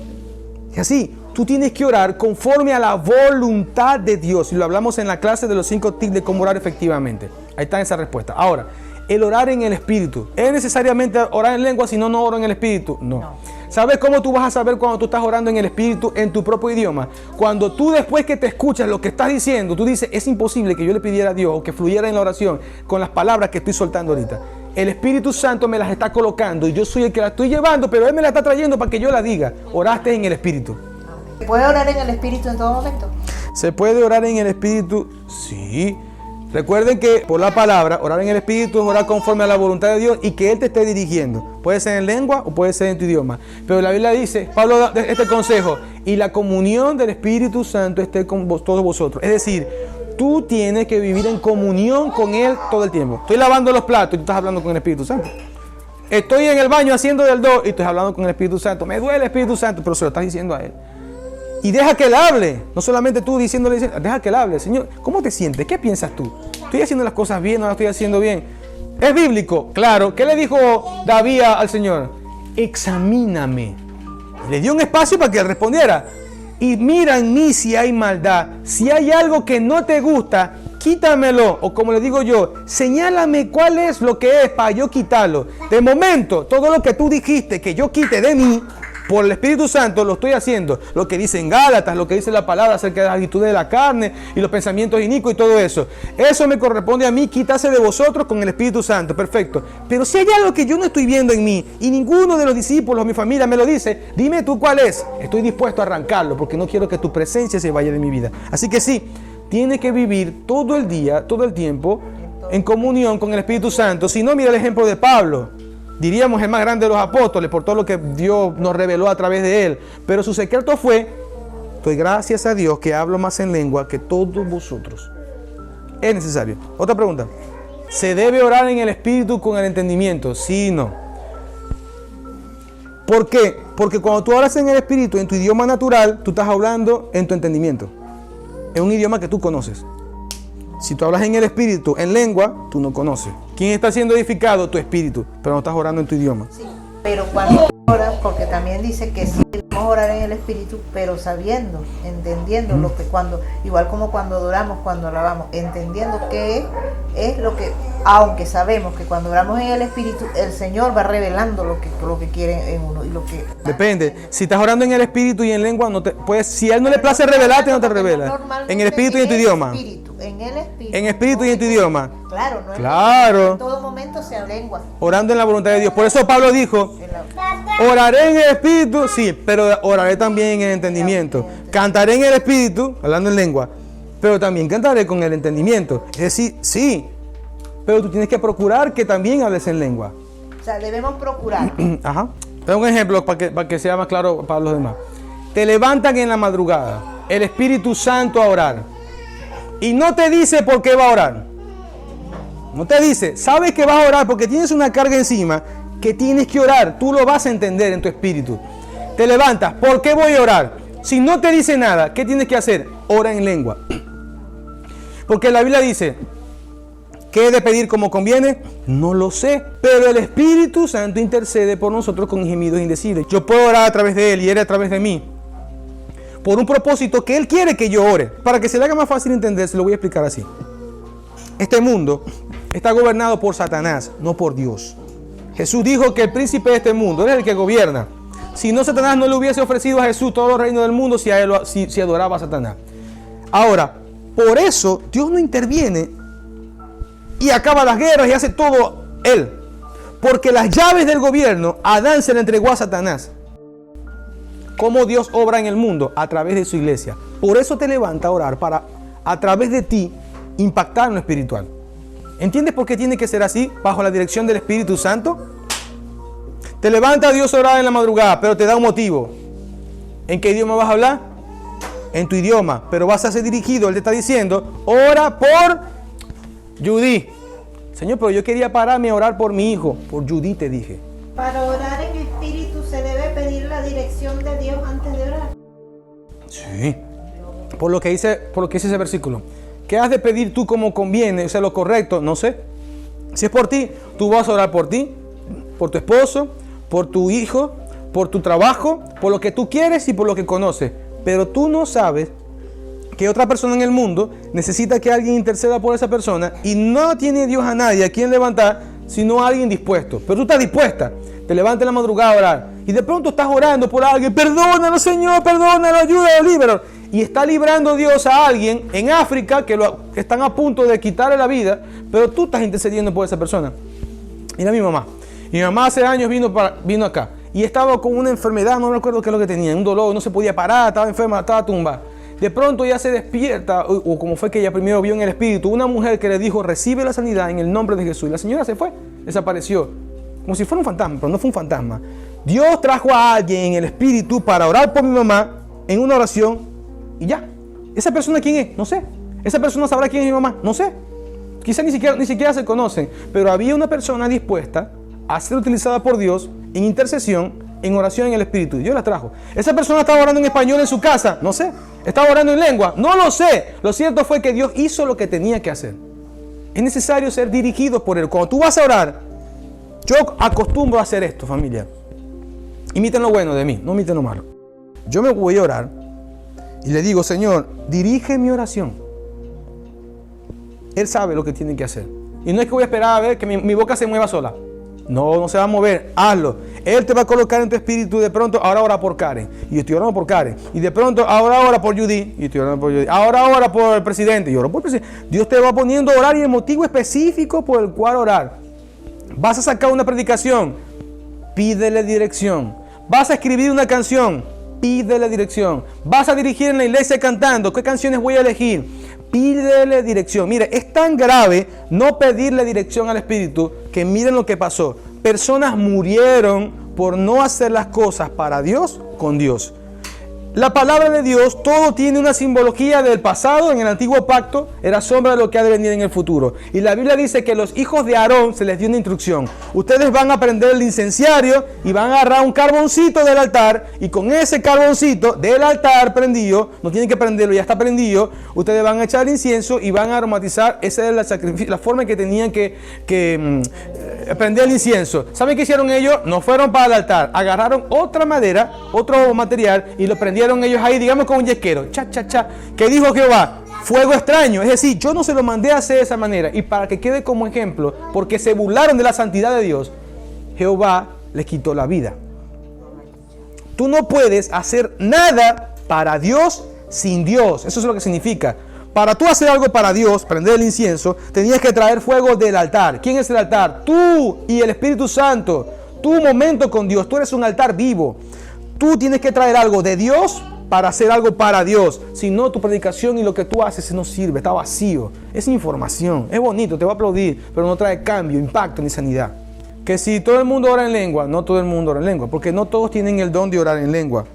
es así. Tú tienes que orar conforme a la voluntad de Dios. Y lo hablamos en la clase de los 5 tips de cómo orar efectivamente. Ahí está esa respuesta. Ahora, el orar en el Espíritu. ¿Es necesariamente orar en lengua si no oro en el Espíritu? No. ¿Sabes cómo tú vas a saber cuando tú estás orando en el Espíritu en tu propio idioma? Cuando tú después que te escuchas lo que estás diciendo, tú dices, es imposible que yo le pidiera a Dios o que fluyera en la oración con las palabras que estoy soltando ahorita. el Espíritu Santo me las está colocando y yo soy el que las estoy llevando, pero Él me las está trayendo para que yo las diga. Oraste en el Espíritu. ¿Se puede orar en el Espíritu en todo momento? ¿Se puede orar en el Espíritu? Sí. Recuerden que por la palabra, orar en el Espíritu es orar conforme a la voluntad de Dios y que Él te esté dirigiendo. Puede ser en lengua o puede ser en tu idioma. Pero la Biblia dice, Pablo da este consejo, y la comunión del Espíritu Santo esté con todos vosotros. Es decir, tú tienes que vivir en comunión con Él todo el tiempo. Estoy lavando los platos y tú estás hablando con el Espíritu Santo. Estoy en el baño haciendo del do y estoy hablando con el Espíritu Santo. Me duele el Espíritu Santo, pero se lo estás diciendo a Él. Y deja que Él hable, no solamente tú diciéndole, deja que Él hable. Señor, ¿cómo te sientes? ¿Qué piensas tú? ¿Estoy haciendo las cosas bien o no las estoy haciendo bien? ¿Es bíblico? Claro. ¿Qué le dijo David al Señor? Examíname. Le dio un espacio para que Él respondiera. Y mira en mí si hay maldad. Si hay algo que no te gusta, quítamelo. O como le digo yo, señálame cuál es lo que es para yo quitarlo. De momento, todo lo que tú dijiste que yo quite de mí, por el Espíritu Santo lo estoy haciendo. Lo que dice en Gálatas, lo que dice la palabra acerca de las actitudes de la carne y los pensamientos inicuos y todo eso. Eso me corresponde a mí, quitarse de vosotros con el Espíritu Santo. Perfecto. Pero si hay algo que yo no estoy viendo en mí y ninguno de los discípulos, mi familia me lo dice, dime tú cuál es. Estoy dispuesto a arrancarlo porque no quiero que tu presencia se vaya de mi vida. Así que sí, tienes que vivir todo el día, todo el tiempo en comunión con el Espíritu Santo. Si no, mira el ejemplo de Pablo. Diríamos el más grande de los apóstoles por todo lo que Dios nos reveló a través de él. Pero su secreto fue, doy gracias a Dios que hablo más en lengua que todos vosotros. Es necesario. Otra pregunta. ¿Se debe orar en el Espíritu con el entendimiento? Sí y no. ¿Por qué? Porque cuando tú hablas en el Espíritu, en tu idioma natural, tú estás hablando en tu entendimiento. Es un idioma que tú conoces. Si tú hablas en el Espíritu, en lengua, tú no conoces. ¿Quién está siendo edificado? Tu espíritu, pero no estás orando en tu idioma. Sí, pero cuando oras, porque también dice que sí debemos orar en el Espíritu, pero sabiendo, entendiendo lo que cuando, igual como cuando adoramos, cuando alabamos, entendiendo qué es lo que, aunque sabemos que cuando oramos en el Espíritu, el Señor va revelando lo que quiere en uno y lo que. Depende. Si estás orando en el Espíritu y en lengua, no te, pues si a Él no le place revelarte, no te revela. En el Espíritu y en tu idioma. En el Espíritu. En espíritu y en tu idioma. Claro, no es claro. en todo momento sea lengua. Orando en la voluntad de Dios. Por eso Pablo dijo, oraré en el Espíritu, sí, pero oraré también en el entendimiento. Cantaré en el Espíritu, hablando en lengua, pero también cantaré con el entendimiento. Es decir, sí, pero tú tienes que procurar que también hables en lengua. O sea, debemos procurar. Ajá. Te doy un ejemplo para que sea más claro para los demás. Te levantan en la madrugada, el Espíritu Santo a orar. Y no te dice por qué va a orar. No te dice, sabes que vas a orar porque tienes una carga encima que tienes que orar. Tú lo vas a entender en tu espíritu. Te levantas, ¿por qué voy a orar? Si no te dice nada, ¿qué tienes que hacer? Ora en lengua. Porque la Biblia dice, ¿qué he de pedir como conviene? No lo sé. Pero el Espíritu Santo intercede por nosotros con gemidos indecibles. Yo puedo orar a través de Él y Él a través de mí. Por un propósito que Él quiere que yo ore. Para que se le haga más fácil entender, se lo voy a explicar así. Este mundo está gobernado por Satanás, no por Dios. Jesús dijo que el príncipe de este mundo, Él es el que gobierna. Si no, Satanás no le hubiese ofrecido a Jesús todo el reino del mundo si adoraba a Satanás. Ahora, por eso Dios no interviene y acaba las guerras y hace todo Él. Porque las llaves del gobierno, Adán se le entregó a Satanás. ¿Cómo Dios obra en el mundo? A través de su iglesia. Por eso te levanta a orar para, a través de ti, impactar en lo espiritual. ¿Entiendes por qué tiene que ser así? Bajo la dirección del Espíritu Santo. Te levanta a Dios a orar en la madrugada, pero te da un motivo. ¿En qué idioma vas a hablar? En tu idioma, pero vas a ser dirigido. Él te está diciendo, ora por Judy. Señor, pero yo quería pararme a orar por mi hijo. Por Judy te dije. Para orar en espíritu se debe pedir la dirección de Dios antes de orar. Sí. Por lo que dice ese versículo. ¿Qué has de pedir tú como conviene? O sea, lo correcto, no sé. Si es por ti, tú vas a orar por ti, por tu esposo, por tu hijo, por tu trabajo, por lo que tú quieres y por lo que conoces. Pero tú no sabes que otra persona en el mundo necesita que alguien interceda por esa persona y no tiene Dios a nadie a quien levantar, sino a alguien dispuesto. Pero tú estás dispuesta. Te levantas en la madrugada a orar y de pronto estás orando por alguien. Perdónalo, Señor, perdónalo, ayúdalo, líbralo. Y está librando Dios a alguien en África que están a punto de quitarle la vida, pero tú estás intercediendo por esa persona. Mira mi mamá. Mi mamá hace años vino acá y estaba con una enfermedad, no me acuerdo qué es lo que tenía, un dolor, no se podía parar, estaba enferma, estaba tumbada. De pronto ella se despierta, o como fue que ella primero vio en el espíritu, una mujer que le dijo, recibe la sanidad en el nombre de Jesús. Y la señora se fue, desapareció, como si fuera un fantasma, pero no fue un fantasma. Dios trajo a alguien en el espíritu para orar por mi mamá en una oración y ya. ¿Esa persona quién es? No sé. ¿Esa persona sabrá quién es mi mamá? No sé. Quizá ni siquiera se conocen, pero había una persona dispuesta a ser utilizada por Dios en intercesión, en oración en el espíritu. Dios la trajo. ¿Esa persona estaba orando en español en su casa? No sé. ¿Estaba orando en lengua? No lo sé. Lo cierto fue que Dios hizo lo que tenía que hacer. Es necesario ser dirigido por Él. Cuando tú vas a orar, yo acostumbro a hacer esto, familia. Imiten lo bueno de mí, no imiten lo malo. Yo me voy a orar y le digo, Señor, dirige mi oración. Él sabe lo que tiene que hacer. Y no es que voy a esperar a ver que mi boca se mueva sola. No, no se va a mover. Hazlo. Él te va a colocar en tu espíritu. De pronto, ahora ora por Karen. Y yo estoy orando por Karen. Y de pronto, ahora ora por Judy. Y estoy orando por Judy. Ahora ora por el presidente. Y oro por el presidente. Dios te va poniendo a orar y el motivo específico por el cual orar. Vas a sacar una predicación. Pídele dirección. Vas a escribir una canción. Pídele dirección. Vas a dirigir en la iglesia cantando. ¿Qué canciones voy a elegir? Pídele dirección. Mire, es tan grave no pedirle dirección al Espíritu que miren lo que pasó. Personas murieron por no hacer las cosas para Dios con Dios. La palabra de Dios, todo tiene una simbología del pasado. En el antiguo pacto era sombra de lo que ha de venir en el futuro. Y la Biblia dice que los hijos de Aarón se les dio una instrucción. Ustedes van a prender el incenciario y van a agarrar un carboncito del altar. Y con ese carboncito del altar prendido, no tienen que prenderlo, ya está prendido. Ustedes van a echar incienso y van a aromatizar. Esa es la forma que tenían que prender el incienso. ¿Saben qué hicieron ellos? No fueron para el altar. Agarraron otra madera, otro material y lo prendieron ellos ahí, digamos con un yesquero, que dijo Jehová, fuego extraño. Es decir, yo no se lo mandé a hacer de esa manera. Y para que quede como ejemplo, porque se burlaron de la santidad de Dios, Jehová les quitó la vida. Tú no puedes hacer nada para Dios sin Dios. Eso es lo que significa. Para tú hacer algo para Dios, prender el incienso, tenías que traer fuego del altar. ¿Quién es el altar? Tú y el Espíritu Santo. Tu momento con Dios. Tú eres un altar vivo. Tú tienes que traer algo de Dios para hacer algo para Dios. Si no, tu predicación y lo que tú haces no sirve, está vacío. Es información, es bonito, te va a aplaudir, pero no trae cambio, impacto ni sanidad. Que si todo el mundo ora en lengua, no todo el mundo ora en lengua, porque no todos tienen el don de orar en lengua.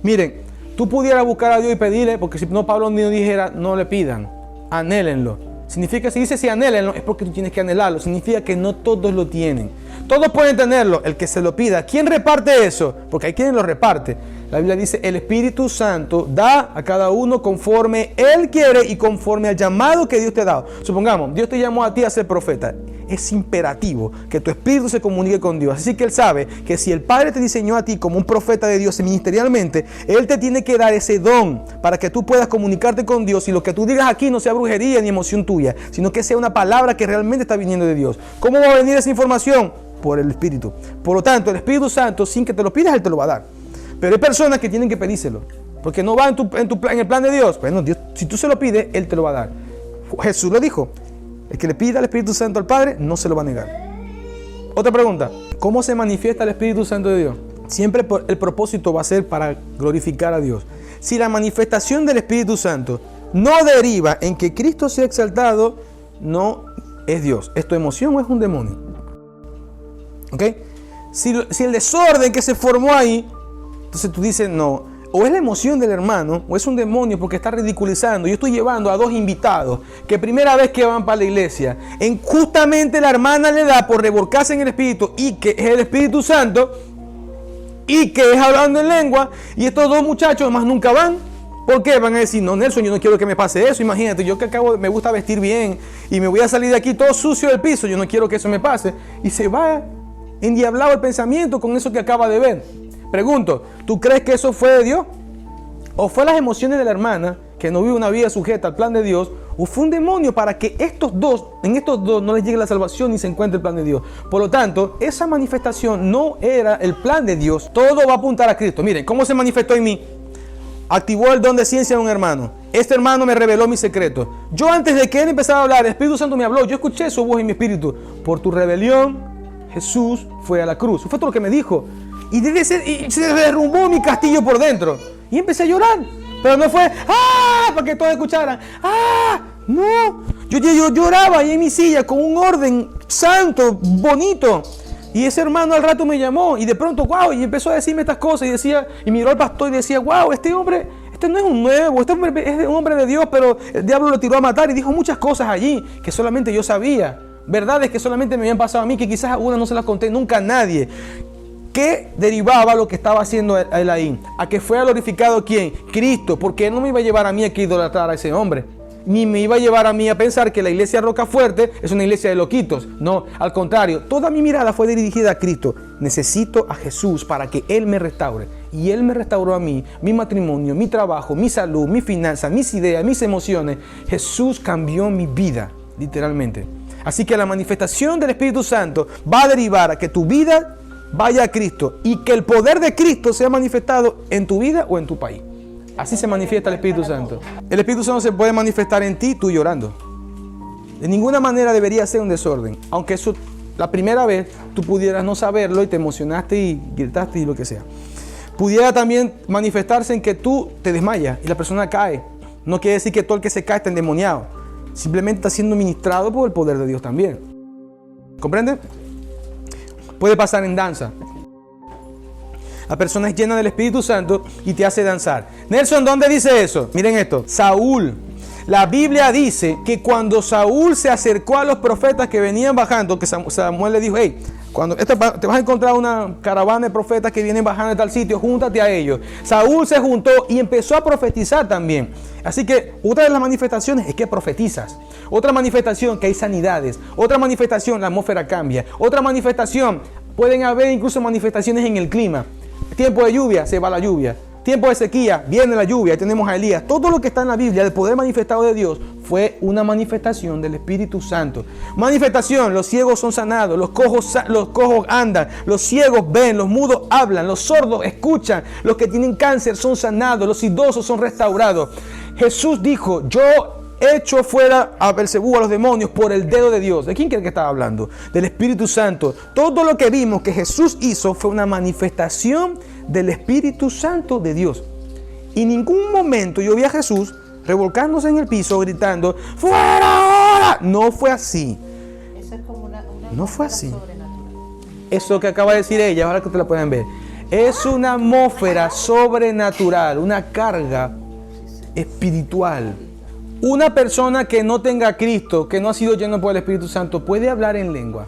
Miren, tú pudieras buscar a Dios y pedirle, porque si no Pablo no dijera, no le pidan, anhélenlo. Significa, si dice si anhélenlo, es porque tú tienes que anhelarlo. Significa que no todos lo tienen. Todos pueden tenerlo, el que se lo pida. ¿Quién reparte eso? Porque hay quien lo reparte. La Biblia dice, el Espíritu Santo da a cada uno conforme Él quiere y conforme al llamado que Dios te ha dado. Supongamos, Dios te llamó a ti a ser profeta. Es imperativo que tu espíritu se comunique con Dios. Así que Él sabe que si el Padre te diseñó a ti como un profeta de Dios ministerialmente, Él te tiene que dar ese don para que tú puedas comunicarte con Dios y lo que tú digas aquí no sea brujería ni emoción tuya, sino que sea una palabra que realmente está viniendo de Dios. ¿Cómo va a venir esa información? Por el Espíritu. Por lo tanto, el Espíritu Santo, sin que te lo pidas, Él te lo va a dar. Pero hay personas que tienen que pedírselo, porque no va en el plan de Dios. Bueno, Dios, si tú se lo pides, Él te lo va a dar. Jesús lo dijo. El que le pida al Espíritu Santo al Padre, no se lo va a negar. Otra pregunta. ¿Cómo se manifiesta el Espíritu Santo de Dios? Siempre el propósito va a ser para glorificar a Dios. Si la manifestación del Espíritu Santo no deriva en que Cristo sea exaltado, no es Dios. ¿Es tu emoción o es un demonio? ¿Ok? Si el desorden que se formó ahí, entonces tú dices, no, o es la emoción del hermano, o es un demonio porque está ridiculizando. Yo estoy llevando a dos invitados que primera vez que van para la iglesia, justamente la hermana le da por revolcarse en el Espíritu, y que es el Espíritu Santo, y que es hablando en lengua, y estos dos muchachos más nunca van. ¿Por qué? Van a decir, no, Nelson, yo no quiero que me pase eso. Imagínate, yo que me gusta vestir bien, y me voy a salir de aquí todo sucio del piso, yo no quiero que eso me pase. Y se va endiablado el pensamiento con eso que acaba de ver. Pregunto, ¿tú crees que eso fue de Dios? ¿O fue las emociones de la hermana que no vive una vida sujeta al plan de Dios? ¿O fue un demonio para que en estos dos no les llegue la salvación ni se encuentre el plan de Dios? Por lo tanto, esa manifestación no era el plan de Dios. Todo va a apuntar a Cristo. Miren, ¿cómo se manifestó en mí? Activó el don de ciencia de un hermano. Este hermano me reveló mis secretos. Yo antes de que él empezara a hablar, el Espíritu Santo me habló. Yo escuché su voz en mi espíritu. Por tu rebelión, Jesús fue a la cruz. Fue todo lo que me dijo. Y se derrumbó mi castillo por dentro. Y empecé a llorar. Pero no fue, para que todos escucharan. No. Yo lloraba ahí en mi silla con un orden santo, bonito. Y ese hermano al rato me llamó y de pronto, y empezó a decirme estas cosas y miró al pastor y decía, este hombre, no es un nuevo, este hombre es un hombre de Dios, pero el diablo lo tiró a matar y dijo muchas cosas allí que solamente yo sabía. Verdades que solamente me habían pasado a mí, que quizás algunas no se las conté nunca a nadie. ¿Qué derivaba lo que estaba haciendo él ahí? A que fuera glorificado ¿quién? Cristo, porque él no me iba a llevar a mí a que idolatrar a ese hombre. Ni me iba a llevar a mí a pensar que la iglesia Rocafuerte es una iglesia de loquitos. No, al contrario, toda mi mirada fue dirigida a Cristo. Necesito a Jesús para que Él me restaure. Y Él me restauró a mí, mi matrimonio, mi trabajo, mi salud, mi finanzas, mis ideas, mis emociones. Jesús cambió mi vida, literalmente. Así que la manifestación del Espíritu Santo va a derivar a que tu vida vaya a Cristo y que el poder de Cristo sea manifestado en tu vida o en tu país. Así se manifiesta el Espíritu Santo. El Espíritu Santo se puede manifestar en ti, tú llorando. De ninguna manera debería ser un desorden. Aunque eso, la primera vez, tú pudieras no saberlo y te emocionaste y gritaste y lo que sea. Pudiera también manifestarse en que tú te desmayas y la persona cae. No quiere decir que todo el que se cae está endemoniado. Simplemente está siendo ministrado por el poder de Dios también. ¿Comprende? Puede pasar en danza. La persona es llena del Espíritu Santo y te hace danzar. Nelson, ¿dónde dice eso? Miren esto. Saúl. La Biblia dice que cuando Saúl se acercó a los profetas que venían bajando, que Samuel le dijo, cuando te vas a encontrar una caravana de profetas que vienen bajando de tal sitio, júntate a ellos. Saúl se juntó y empezó a profetizar también. Así que otra de las manifestaciones es que profetizas. Otra manifestación, que hay sanidades. Otra manifestación, la atmósfera cambia. Otra manifestación, pueden haber incluso manifestaciones en el clima. Tiempo de lluvia, se va la lluvia. Tiempo de sequía, viene la lluvia. Tenemos a Elías. Todo lo que está en la Biblia, el poder manifestado de Dios, fue una manifestación del Espíritu Santo. Manifestación, los ciegos son sanados, los cojos andan, los ciegos ven, los mudos hablan, los sordos escuchan, los que tienen cáncer son sanados, los idosos son restaurados. Jesús dijo, yo echo fuera a Belcebú, a los demonios, por el dedo de Dios. ¿De quién cree que estaba hablando? Del Espíritu Santo. Todo lo que vimos que Jesús hizo fue una manifestación del Espíritu Santo de Dios. Y en ningún momento yo vi a Jesús revolcándose en el piso, gritando, ¡fuera ahora! No fue así. Eso es como una no fue así. Eso que acaba de decir ella, ahora que ustedes la pueden ver. Es una atmósfera sobrenatural, una carga espiritual. Una persona que no tenga a Cristo, que no ha sido lleno por el Espíritu Santo, puede hablar en lengua.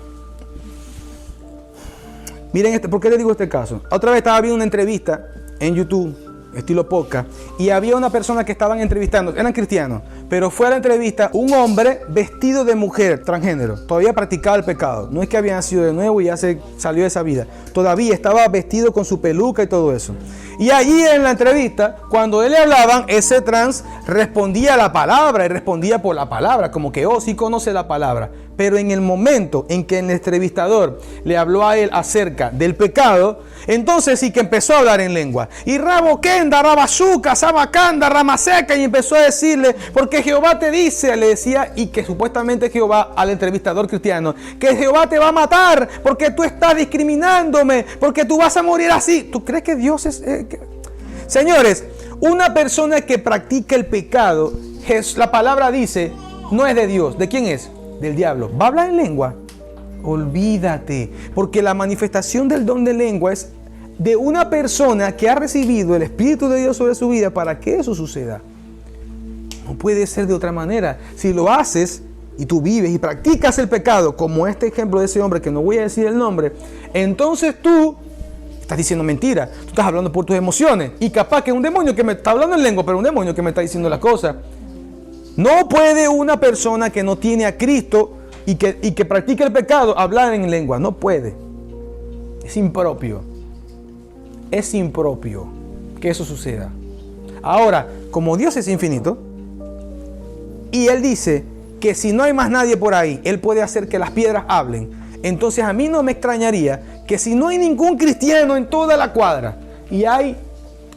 Miren, ¿por qué les digo este caso? Otra vez estaba viendo una entrevista en YouTube, estilo podcast, y había una persona que estaban entrevistando, eran cristianos, pero fue a la entrevista un hombre vestido de mujer, transgénero, todavía practicaba el pecado. No es que había nacido de nuevo y ya se salió de esa vida. Todavía estaba vestido con su peluca y todo eso. Y allí en la entrevista, cuando él le hablaban, ese trans respondía a la palabra y respondía por la palabra, como que, sí conoce la palabra. Pero en el momento en que el entrevistador le habló a él acerca del pecado, entonces sí que empezó a hablar en lengua. Y Raboquenda, Rabazuca, Sabacanda, Ramaseca, y empezó a decirle, porque Jehová te dice, le decía, y que supuestamente Jehová al entrevistador cristiano, que Jehová te va a matar porque tú estás discriminándome, porque tú vas a morir así. ¿Tú crees que Dios es...? Señores, una persona que practica el pecado, la palabra dice, no es de Dios. ¿De quién es? Del diablo. ¿Va a hablar en lengua? Olvídate, porque la manifestación del don de lengua es de una persona que ha recibido el Espíritu de Dios sobre su vida para que eso suceda. No puede ser de otra manera. Si lo haces y tú vives y practicas el pecado, como este ejemplo de ese hombre que no voy a decir el nombre, entonces tú estás diciendo mentira. Tú estás hablando por tus emociones. Y capaz que un demonio que me está hablando en lengua, pero un demonio que me está diciendo las cosas. No puede una persona que no tiene a Cristo y que practica el pecado hablar en lengua. No puede. Es impropio. Es impropio que eso suceda. Ahora, como Dios es infinito, y Él dice que si no hay más nadie por ahí, Él puede hacer que las piedras hablen. Entonces a mí no me extrañaría que si no hay ningún cristiano en toda la cuadra y hay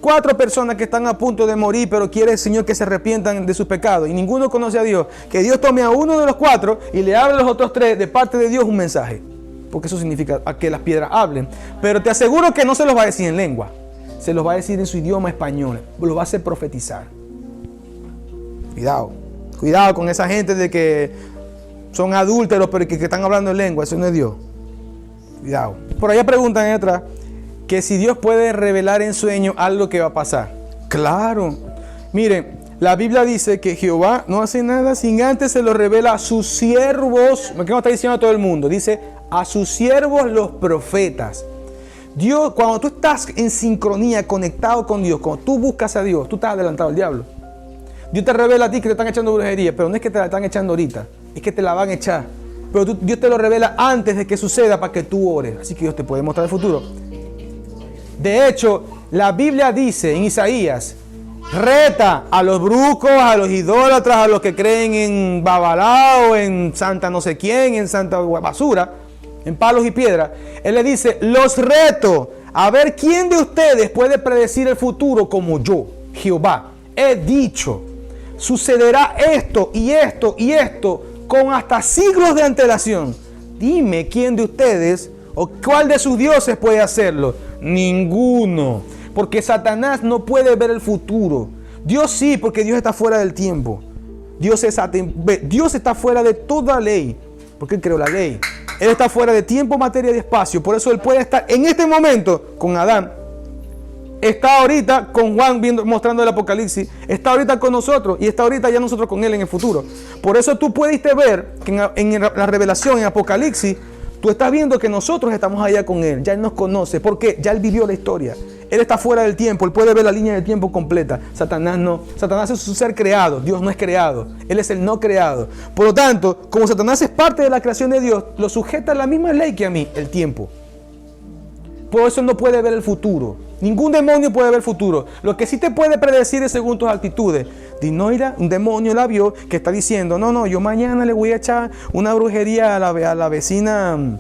4 personas que están a punto de morir, pero quiere el Señor que se arrepientan de sus pecados y ninguno conoce a Dios, que Dios tome a uno de los 4 y le hable a los otros 3 de parte de Dios un mensaje. porque eso significa a que las piedras hablen. Pero te aseguro que no se los va a decir en lengua, se los va a decir en su idioma español, lo va a hacer profetizar. Cuidado con esa gente de que son adúlteros, pero que están hablando en lengua, eso no es Dios. Cuidado. Por allá preguntan atrás que si Dios puede revelar en sueño algo que va a pasar. Claro. Miren, la Biblia dice que Jehová no hace nada sin antes se lo revela a sus siervos. ¿Qué no está diciendo a todo el mundo? Dice a sus siervos los profetas. Dios, cuando tú estás en sincronía, conectado con Dios, cuando tú buscas a Dios, tú estás adelantado al diablo. Dios te revela a ti que te están echando brujería, pero no es que te la están echando ahorita, es que te la van a echar. Pero Dios te lo revela antes de que suceda para que tú ores. Así que Dios te puede mostrar el futuro. De hecho, la Biblia dice en Isaías, reta a los brujos, a los idólatras, a los que creen en Babalao, en Santa no sé quién, en Santa basura, en palos y piedras. Él le dice, los reto a ver quién de ustedes puede predecir el futuro como yo, Jehová. He dicho, sucederá esto y esto y esto con hasta siglos de antelación. Dime quién de ustedes o cuál de sus dioses puede hacerlo. Ninguno, porque Satanás no puede ver el futuro. Dios sí, porque Dios está fuera del tiempo. Dios está fuera de toda ley, porque Él creó la ley. Él está fuera de tiempo, materia y espacio. Por eso Él puede estar en este momento con Adán. Está ahorita con Juan mostrando el Apocalipsis. Está ahorita con nosotros y está ahorita ya nosotros con Él en el futuro. Por eso tú pudiste ver que en la revelación, en Apocalipsis, tú estás viendo que nosotros estamos allá con Él. Ya Él nos conoce. porque ya Él vivió la historia. Él está fuera del tiempo. Él puede ver la línea del tiempo completa. Satanás no. Satanás es un ser creado. Dios no es creado. Él es el no creado. Por lo tanto, como Satanás es parte de la creación de Dios, lo sujeta a la misma ley que a mí, el tiempo. Por eso Él no puede ver el futuro. Ningún demonio puede ver el futuro. Lo que sí te puede predecir es según tus actitudes. Dinoira, un demonio la vio que está diciendo, no, yo mañana le voy a echar una brujería a la vecina,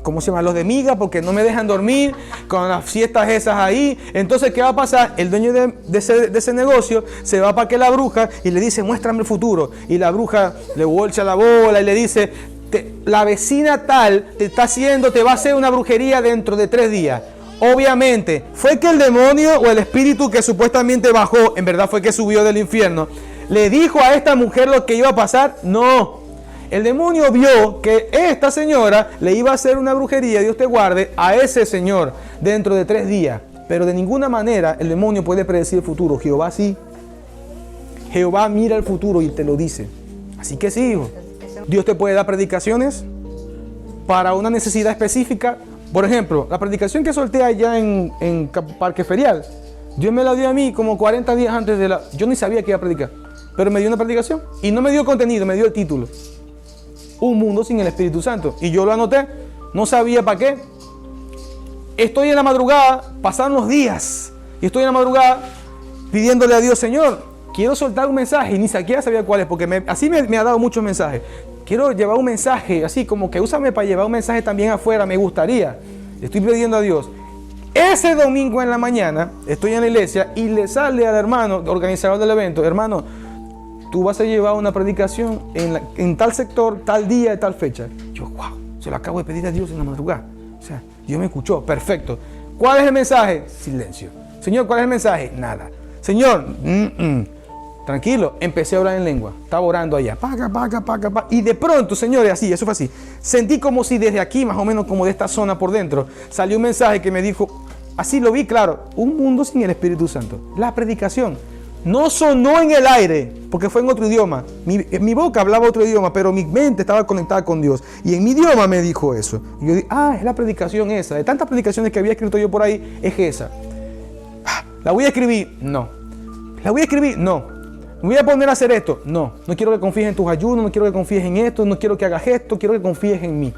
¿cómo se llama? Los de miga, porque no me dejan dormir con las fiestas esas ahí. Entonces, ¿qué va a pasar? El dueño de ese negocio se va para que la bruja y le dice, muéstrame el futuro. Y la bruja le bolcha la bola y le dice, la vecina tal te va a hacer una brujería dentro de 3 días. Obviamente, ¿fue que el demonio o el espíritu que supuestamente bajó, en verdad fue que subió del infierno, le dijo a esta mujer lo que iba a pasar? No. El demonio vio que esta señora le iba a hacer una brujería, Dios te guarde, a ese señor dentro de 3 días. Pero de ninguna manera el demonio puede predecir el futuro. Jehová sí. Jehová mira el futuro y te lo dice. Así que sí, hijo. Dios te puede dar predicaciones para una necesidad específica. Por ejemplo, la predicación que solté allá en Parque Ferial, Dios me la dio a mí como 40 días antes de la... Yo ni sabía que iba a predicar, pero me dio una predicación y no me dio contenido, me dio el título. Un mundo sin el Espíritu Santo. Y yo lo anoté, no sabía para qué. Estoy en la madrugada, pasaron los días, y estoy en la madrugada pidiéndole a Dios, Señor, quiero soltar un mensaje, y ni siquiera sabía cuál es, porque así me ha dado muchos mensajes. Quiero llevar un mensaje, así como que úsame para llevar un mensaje también afuera, me gustaría. Le estoy pidiendo a Dios. Ese domingo en la mañana, estoy en la iglesia y le sale al hermano, organizador del evento, hermano, tú vas a llevar una predicación en tal sector, tal día, tal fecha. Yo, wow, se lo acabo de pedir a Dios en la madrugada. O sea, Dios me escuchó, perfecto. ¿Cuál es el mensaje? Silencio. Señor, ¿cuál es el mensaje? Nada. Señor, tranquilo, empecé a orar en lengua. Estaba orando allá. Paca. Y de pronto, señores, así, eso fue así. Sentí como si desde aquí, más o menos como de esta zona por dentro, salió un mensaje que me dijo, así lo vi claro, un mundo sin el Espíritu Santo. La predicación no sonó en el aire, porque fue en otro idioma. Mi boca hablaba otro idioma, pero mi mente estaba conectada con Dios. Y en mi idioma me dijo eso. Y yo dije, es la predicación esa. De tantas predicaciones que había escrito yo por ahí, es esa. ¿La voy a escribir? No. ¿La voy a escribir? No. ¿Me voy a poner a hacer esto? No. No quiero que confíes en tus ayunos, no quiero que confíes en esto, no quiero que hagas esto, quiero que confíes en mí.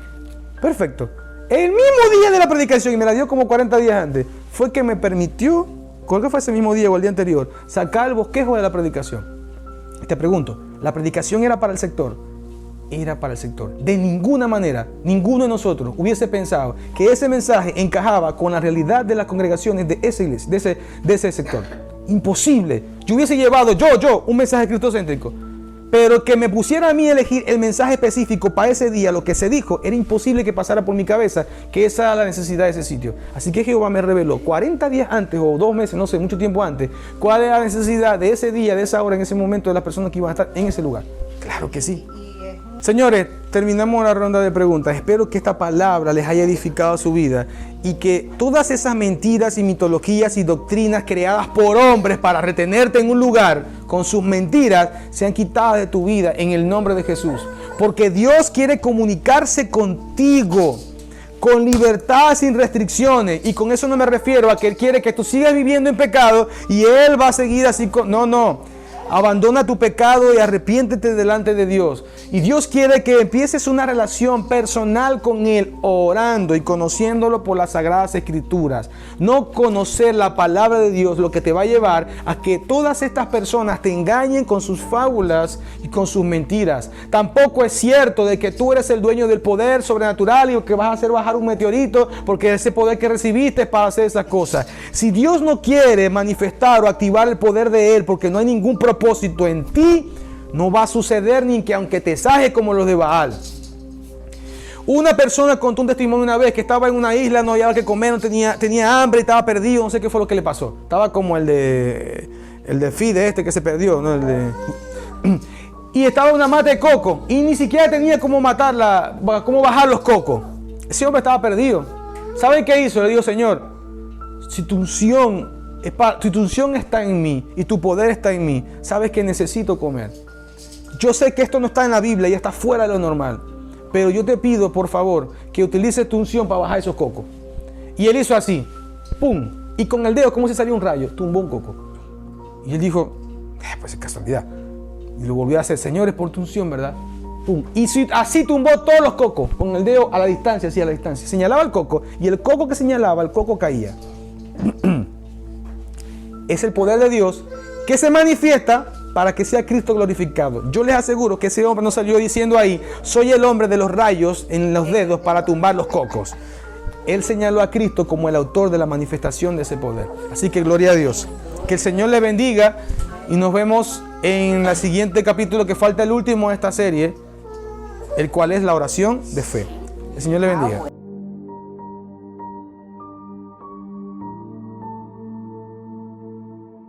Perfecto. El mismo día de la predicación, y me la dio como 40 días antes, fue que me permitió, creo que fue ese mismo día o el día anterior, sacar el bosquejo de la predicación. Y te pregunto, ¿la predicación era para el sector? Era para el sector. De ninguna manera, ninguno de nosotros hubiese pensado que ese mensaje encajaba con la realidad de las congregaciones de esa iglesia, de ese sector. Imposible. Yo hubiese llevado un mensaje cristocéntrico. Pero que me pusiera a mí a elegir el mensaje específico para ese día, lo que se dijo, era imposible que pasara por mi cabeza que esa era la necesidad de ese sitio. Así que Jehová me reveló 40 días antes o 2 meses, no sé, mucho tiempo antes, cuál era la necesidad de ese día, de esa hora, en ese momento de las personas que iban a estar en ese lugar. Claro que sí. Señores, terminamos la ronda de preguntas. Espero que esta palabra les haya edificado su vida y que todas esas mentiras y mitologías y doctrinas creadas por hombres para retenerte en un lugar con sus mentiras sean quitadas de tu vida en el nombre de Jesús. Porque Dios quiere comunicarse contigo con libertad, sin restricciones. Y con eso no me refiero a que Él quiere que tú sigas viviendo en pecado y Él va a seguir así. No. Abandona tu pecado y arrepiéntete delante de Dios. Y Dios quiere que empieces una relación personal con Él, orando y conociéndolo por las Sagradas Escrituras. No conocer la palabra de Dios, lo que te va a llevar a que todas estas personas te engañen con sus fábulas y con sus mentiras. Tampoco es cierto de que tú eres el dueño del poder sobrenatural y que vas a hacer bajar un meteorito porque ese poder que recibiste es para hacer esas cosas. Si Dios no quiere manifestar o activar el poder de Él porque no hay ningún propósito en ti, no va a suceder ni que aunque te sajes como los de Baal. Una persona contó un testimonio una vez que estaba en una isla, no había que comer, no tenía hambre, estaba perdido, no sé qué fue lo que le pasó. Estaba como el de Fide que se perdió, ¿no? Y estaba en una mata de coco y ni siquiera tenía cómo matarla, cómo bajar los cocos. Ese hombre estaba perdido. ¿Saben qué hizo? Le dijo: Señor, si tu unción está en mí y tu poder está en mí, sabes que necesito comer. Yo sé que esto no está en la Biblia y está fuera de lo normal, pero yo te pido, por favor, que utilices tu unción para bajar esos cocos. Y él hizo así, ¡pum! Y con el dedo, como si salió un rayo, tumbó un coco. Y él dijo: pues es casualidad. Y lo volvió a hacer: Señor, es por tu unción, ¿verdad? ¡Pum! Y así tumbó todos los cocos, con el dedo a la distancia, así a la distancia. Señalaba el coco, y el coco que señalaba, el coco caía. Es el poder de Dios que se manifiesta para que sea Cristo glorificado. Yo les aseguro que ese hombre no salió diciendo ahí: soy el hombre de los rayos en los dedos para tumbar los cocos. Él señaló a Cristo como el autor de la manifestación de ese poder. Así que gloria a Dios. Que el Señor le bendiga y nos vemos en el siguiente capítulo, que falta el último de esta serie, el cual es la oración de fe. El Señor le bendiga.